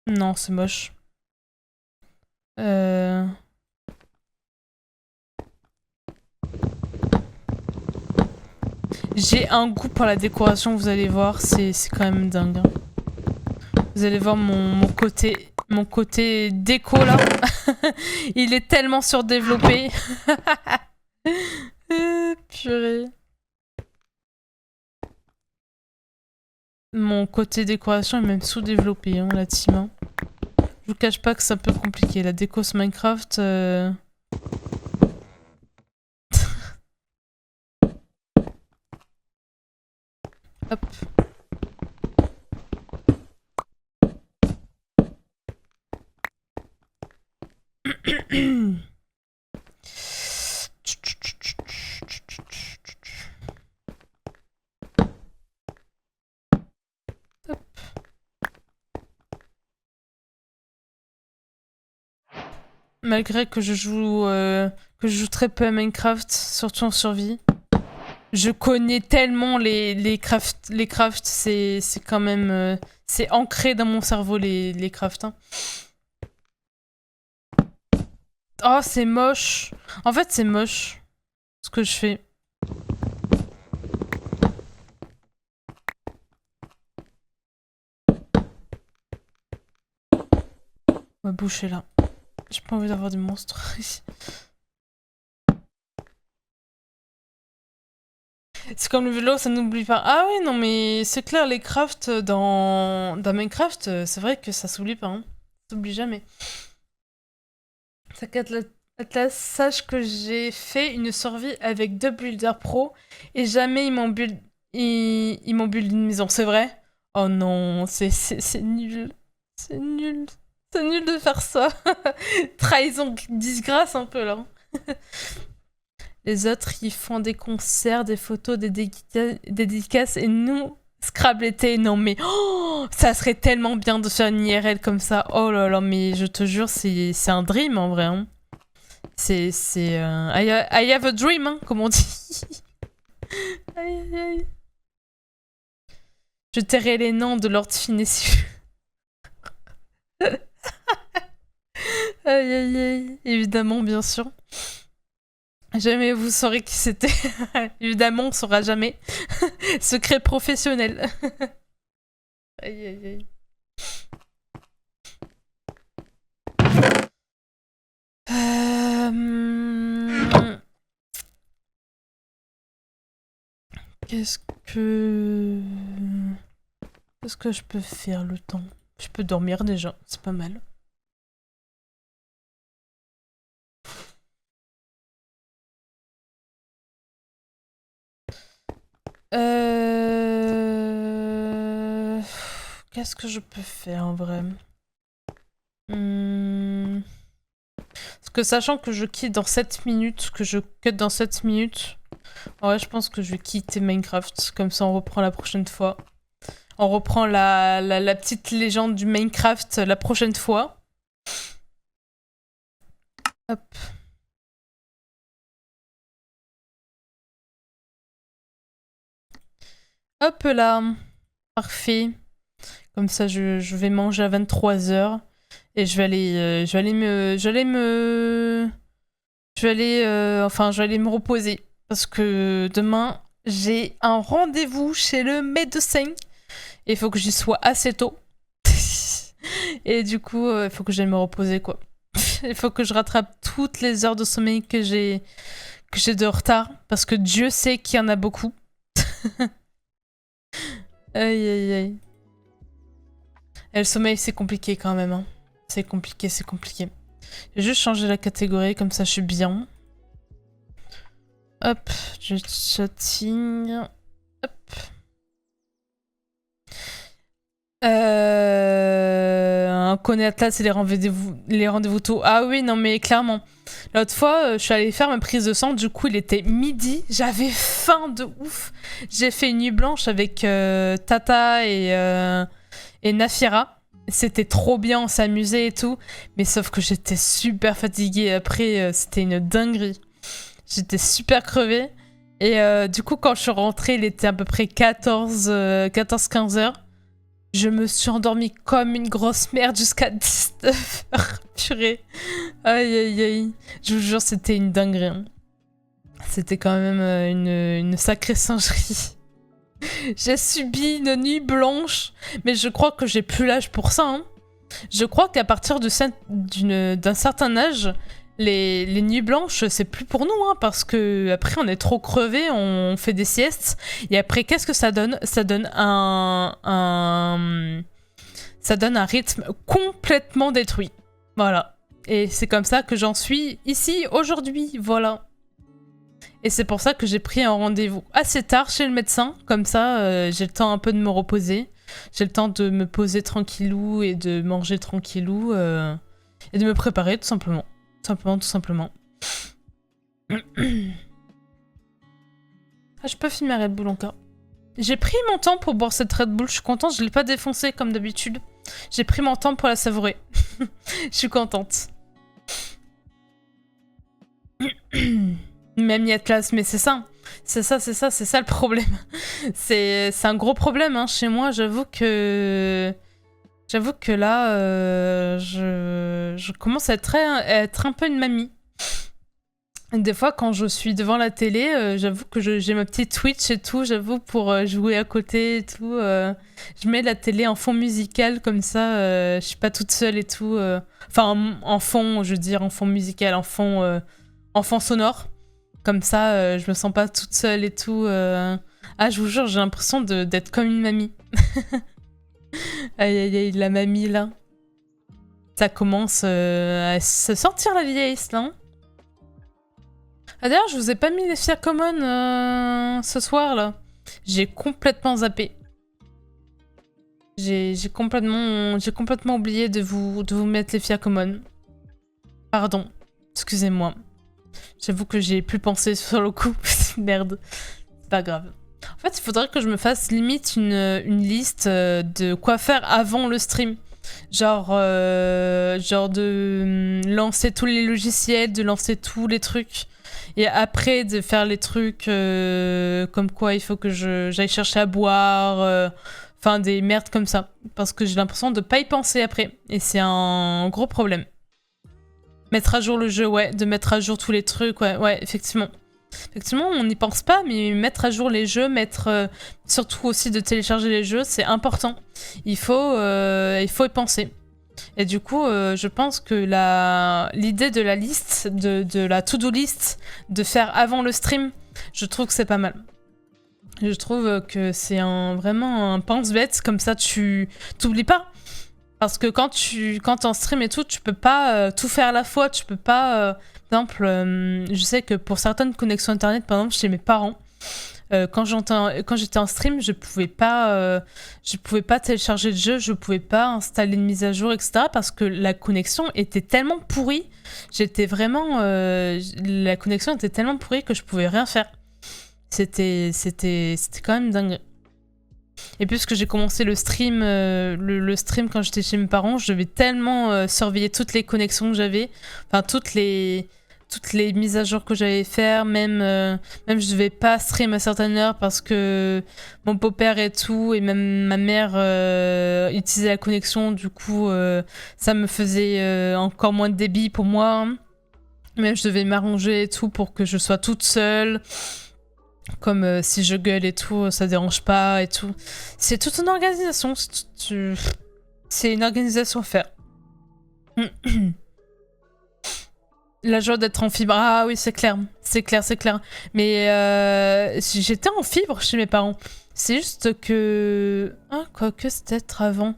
Non, c'est moche. J'ai un goût pour la décoration, vous allez voir, c'est quand même dingue. Hein. Vous allez voir mon côté déco là. Il est tellement surdéveloppé. Purée. mon côté décoration est même sous-développé, hein, la team. Hein. Je vous cache pas que c'est un peu compliqué. La déco sur Minecraft... Hop. Malgré que je joue très peu à Minecraft, surtout en survie, je connais tellement les crafts, c'est quand même c'est ancré dans mon cerveau les crafts. Hein. Oh c'est moche. En fait c'est moche ce que je fais. Ma bouche est là. J'ai pas envie d'avoir des monstres ici. C'est comme le vélo, ça n'oublie pas. Ah oui, non mais c'est clair, les crafts dans Minecraft, c'est vrai que ça s'oublie pas. Hein. Ça s'oublie jamais. Atlas, sache que j'ai fait une survie avec 2 builders pro et jamais ils m'ont build une maison, c'est vrai? Oh non, c'est nul. C'est nul. C'est nul de faire ça. Trahison, disgrâce un peu là. Les autres, ils font des concerts, des photos, des dédicaces et nous, Scrabble était non mais oh, ça serait tellement bien de faire une IRL comme ça. Oh là là, mais je te jure, c'est un dream en vrai. Hein. C'est I have a dream, hein, comme on dit. Aïe aïe aïe. Je tairai les noms de Lord Finessu. Aïe aïe aïe. Évidemment, bien sûr. Jamais vous saurez qui c'était. Évidemment, on saura jamais. Secret professionnel. Aïe aïe aïe. Qu'est-ce que je peux faire le temps? Je peux dormir déjà, c'est pas mal. Qu'est-ce que je peux faire en vrai? Parce que sachant que je quitte dans 7 minutes, que je cut dans 7 minutes, ouais, je pense que je vais quitter Minecraft. Comme ça, on reprend la prochaine fois. On reprend la petite légende du Minecraft la prochaine fois. Hop. Hop là. Parfait. Comme ça, je vais manger à 23 h. Et je vais aller me reposer. Parce que demain, j'ai un rendez-vous chez le médecin. Et il faut que j'y sois assez tôt. Et du coup, il faut que j'aille me reposer, quoi. Il faut que je rattrape toutes les heures de sommeil que j'ai de retard. Parce que Dieu sait qu'il y en a beaucoup. Aïe, aïe, aïe. Et le sommeil, c'est compliqué quand même. Hein. C'est compliqué, c'est compliqué. J'ai juste changé la catégorie, comme ça je suis bien. Hop, je chatting. Hop. On connaît Atlas et les rendez-vous tôt. Ah oui, non mais clairement. L'autre fois, je suis allée faire ma prise de sang. Du coup, il était midi. J'avais faim de ouf. J'ai fait une nuit blanche avec Tata et Nafira. C'était trop bien, on s'amusait et tout. Mais sauf que j'étais super fatiguée. Après, c'était une dinguerie. J'étais super crevée. Et du coup, quand je suis rentrée, il était à peu près 14-15 heures. Je me suis endormie comme une grosse merde jusqu'à 19 h. Purée. Aïe, aïe, aïe. Je vous jure, c'était une dinguerie. Hein. C'était quand même une sacrée singerie. J'ai subi une nuit blanche, mais je crois que j'ai plus l'âge pour ça. Hein. Je crois qu'à partir d'un certain âge, les nuits blanches, c'est plus pour nous, hein, parce que après on est trop crevés, on fait des siestes, et après qu'est-ce que ça donne? Ça donne ça donne un rythme complètement détruit. Voilà. Et c'est comme ça que j'en suis ici aujourd'hui, voilà. Et c'est pour ça que j'ai pris un rendez-vous assez tard chez le médecin, comme ça j'ai le temps un peu de me reposer, j'ai le temps de me poser tranquillou et de manger tranquillou, et de me préparer tout simplement. Tout simplement. Ah, je peux filmer Red Bull encore. J'ai pris mon temps pour boire cette Red Bull, je suis contente, je l'ai pas défoncée comme d'habitude. J'ai pris mon temps pour la savourer. Je suis contente. Même Atlas, mais c'est ça. C'est ça le problème. C'est un gros problème hein, chez moi, j'avoue que là, je commence à être un peu une mamie. Des fois, quand je suis devant la télé, j'avoue que j'ai ma petite Twitch et tout, j'avoue, pour jouer à côté et tout. Je mets la télé en fond musical, comme ça, je suis pas toute seule et tout. Enfin, en fond, je veux dire, en fond musical, en fond sonore. Comme ça, je me sens pas toute seule et tout. Ah, je vous jure, j'ai l'impression d'être comme une mamie. Aïe, aïe, aïe, la mamie, là. Ça commence à se sentir la vieillesse, là. Hein. Ah, d'ailleurs, je vous ai pas mis les Fia Common ce soir, là. J'ai complètement zappé. J'ai complètement oublié de vous mettre les Fia Common. Pardon. Excusez-moi. J'avoue que j'ai plus pensé sur le coup. Merde. C'est pas grave. En fait, il faudrait que je me fasse limite une liste de quoi faire avant le stream. Genre de lancer tous les logiciels, de lancer tous les trucs. Et après, de faire les trucs comme quoi il faut que j'aille chercher à boire. Enfin, des merdes comme ça. Parce que j'ai l'impression de pas y penser après. Et c'est un gros problème. Mettre à jour le jeu, ouais. De mettre à jour tous les trucs, ouais, effectivement. Effectivement, on n'y pense pas, mais mettre à jour les jeux, surtout aussi de télécharger les jeux, c'est important. Il faut y penser. Et du coup, je pense que l'idée de la liste, de la to-do list, de faire avant le stream, je trouve que c'est pas mal. Je trouve que c'est vraiment un pense-bête, comme ça tu t'oublies pas. Parce que quand t'es en stream et tout, tu peux pas tout faire à la fois, tu peux pas... par exemple, je sais que pour certaines connexions internet, par exemple chez mes parents, quand j'étais en stream, je pouvais pas télécharger le jeu, je pouvais pas installer une mise à jour, etc. Parce que la connexion était tellement pourrie, la connexion était tellement pourrie que je pouvais rien faire. C'était quand même dingue. Et puisque j'ai commencé le stream, le stream quand j'étais chez mes parents, je devais tellement surveiller toutes les connexions que j'avais, enfin toutes les mises à jour que j'allais faire, même je devais pas stream à certaines heures parce que mon beau-père et tout, et même ma mère utilisait la connexion, du coup ça me faisait encore moins de débit pour moi. Même je devais m'arranger et tout pour que je sois toute seule. Comme si je gueule et tout, ça dérange pas et tout. C'est toute une organisation. C'est une organisation à faire. La joie d'être en fibre. Ah oui, c'est clair. C'est clair. Mais j'étais en fibre chez mes parents. C'est juste que... Ah, quoi que c'était avant.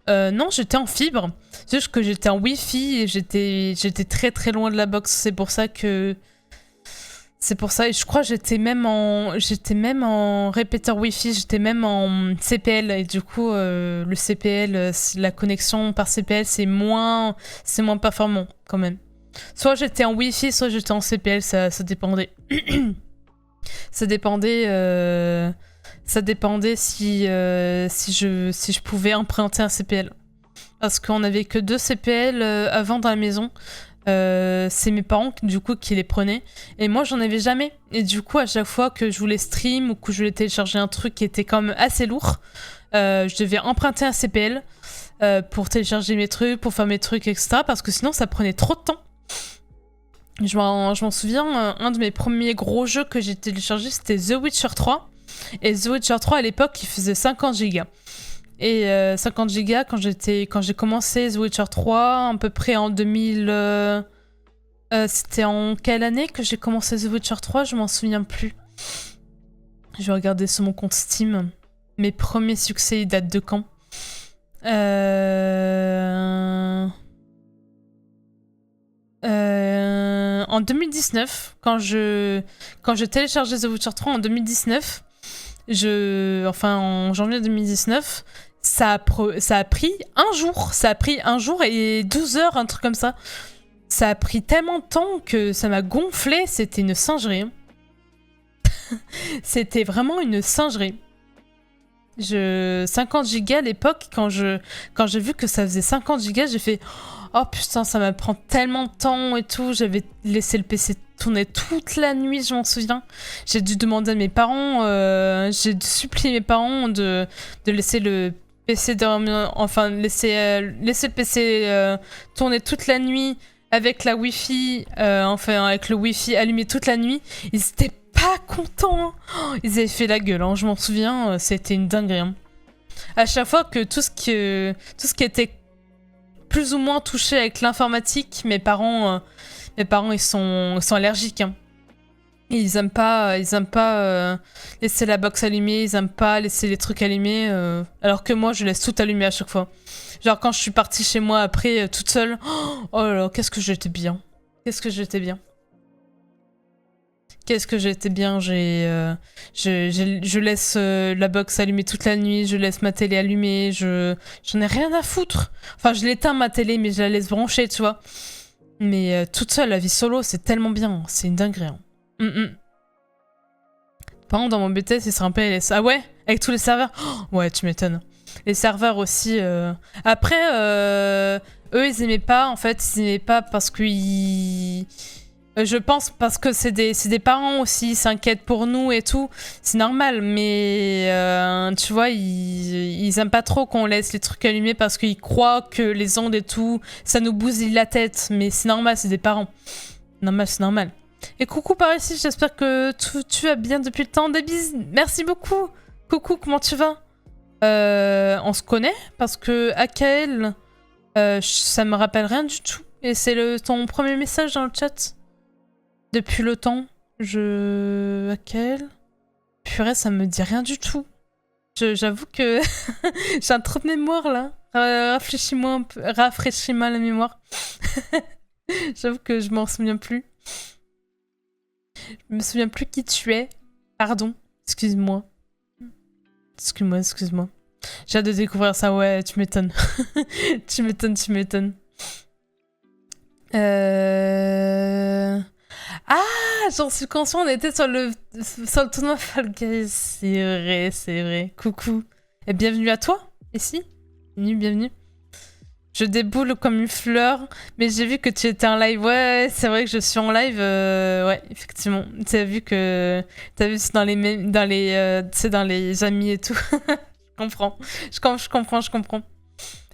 Non, j'étais en fibre. C'est juste que j'étais en Wi-Fi et j'étais très très loin de la box. C'est pour ça, et je crois que j'étais même en répéteur Wi-Fi, j'étais même en CPL, et du coup, le CPL, la connexion par CPL, c'est moins performant, quand même. Soit j'étais en Wi-Fi, soit j'étais en CPL, ça dépendait. Ça dépendait si je pouvais emprunter un CPL. Parce qu'on n'avait que 2 CPL avant dans la maison. C'est mes parents du coup qui les prenaient et moi j'en avais jamais, et du coup à chaque fois que je voulais stream ou que je voulais télécharger un truc qui était quand même assez lourd, je devais emprunter un CPL pour télécharger mes trucs, pour faire mes trucs, etc. parce que sinon ça prenait trop de temps. Je m'en souviens, un de mes premiers gros jeux que j'ai téléchargé, c'était The Witcher 3, et The Witcher 3 à l'époque il faisait 50 gigas. Et 50 gigas quand j'ai commencé The Witcher 3, à peu près en 2000... C'était en quelle année que j'ai commencé The Witcher 3? Je m'en souviens plus. Je vais regarder sur mon compte Steam. Mes premiers succès, ils datent de quand? En 2019, quand je téléchargeais The Witcher 3 en 2019, enfin en janvier 2019, ça a pris un jour. Ça a pris un jour et 12 heures, un truc comme ça. Ça a pris tellement de temps que ça m'a gonflé, c'était une singerie. C'était vraiment une singerie. 50 gigas à l'époque, quand j'ai vu que ça faisait 50 gigas, j'ai fait oh putain, ça me prend tellement de temps et tout. J'avais laissé le PC tourner toute la nuit, je m'en souviens. J'ai dû demander à mes parents, j'ai dû supplier mes parents de laisser le PC dormir, enfin laisser le PC tourner toute la nuit avec la Wi-Fi, enfin avec le Wi-Fi allumé toute la nuit. Ils étaient pas contents. Oh, ils avaient fait la gueule, hein, je m'en souviens, c'était une dinguerie. Hein. À chaque fois que tout ce qui était plus ou moins touché avec l'informatique, mes parents ils sont allergiques. Hein. Ils aiment pas laisser la box allumée, ils aiment pas laisser les trucs allumés, alors que moi je laisse tout allumé à chaque fois. Genre quand je suis partie chez moi après toute seule, oh là là, qu'est-ce que j'étais bien. Qu'est-ce que j'étais bien. Qu'est-ce que j'étais bien, je laisse la box allumée toute la nuit, je laisse ma télé allumée, j'en ai rien à foutre. Enfin, je l'éteins ma télé, mais je la laisse brancher, tu vois. Mais toute seule, la vie solo, c'est tellement bien, c'est une dinguerie. Hein. Par contre, dans mon BTS, il serait un PLS. Ah ouais? Avec tous les serveurs? Oh, ouais, tu m'étonnes. Les serveurs aussi. Après, eux, ils aimaient pas, en fait, ils aimaient pas parce qu'ils... je pense parce que c'est des parents aussi, ils s'inquiètent pour nous et tout. C'est normal, mais tu vois, ils aiment pas trop qu'on laisse les trucs allumés parce qu'ils croient que les ondes et tout, ça nous bousille la tête. Mais c'est normal, c'est des parents. Normal, c'est normal. Et coucou par ici, j'espère que tu vas bien depuis le temps. Des bises, merci beaucoup. Coucou, comment tu vas? On se connaît parce que AKL, ça me rappelle rien du tout. Et c'est ton premier message dans le chat. Depuis le temps, AKL? Purée, ça me dit rien du tout. J'avoue que j'ai un trou de mémoire là. Rafraîchis-moi un peu. Rafraîchis-moi la mémoire. J'avoue que je m'en souviens plus. Je me souviens plus qui tu es. Pardon. Excuse-moi. Excuse-moi. J'ai hâte de découvrir ça. Ouais, tu m'étonnes. tu m'étonnes. Ah, j'en suis conscient, on était sur le tournoi Fall Guys. C'est vrai. Coucou. Et bienvenue à toi, ici. Bienvenue. Je déboule comme une fleur, mais j'ai vu que tu étais en live. Ouais, c'est vrai que je suis en live. Ouais, effectivement. T'as vu c'est dans les amis et tout. Je comprends.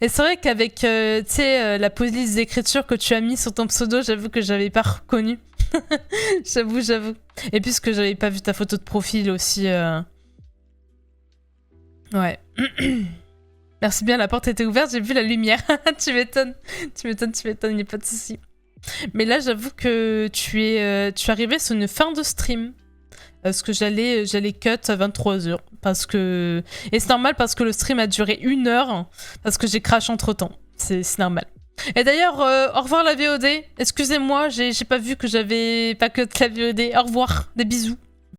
Et c'est vrai qu'avec, la police d'écriture que tu as mis sur ton pseudo, j'avoue que j'avais pas reconnu. j'avoue. Et puisque j'avais pas vu ta photo de profil aussi. Ouais. Merci bien, la porte était ouverte, j'ai vu la lumière. Tu m'étonnes, il n'y a pas de souci. Mais là, j'avoue que tu es arrivé sur une fin de stream. Parce que j'allais cut à 23h. Et c'est normal parce que le stream a duré 1 heure. Parce que j'ai crash entre temps. C'est normal. Et d'ailleurs, au revoir la VOD. Excusez-moi, j'ai pas vu que j'avais pas cut la VOD. Au revoir, des bisous.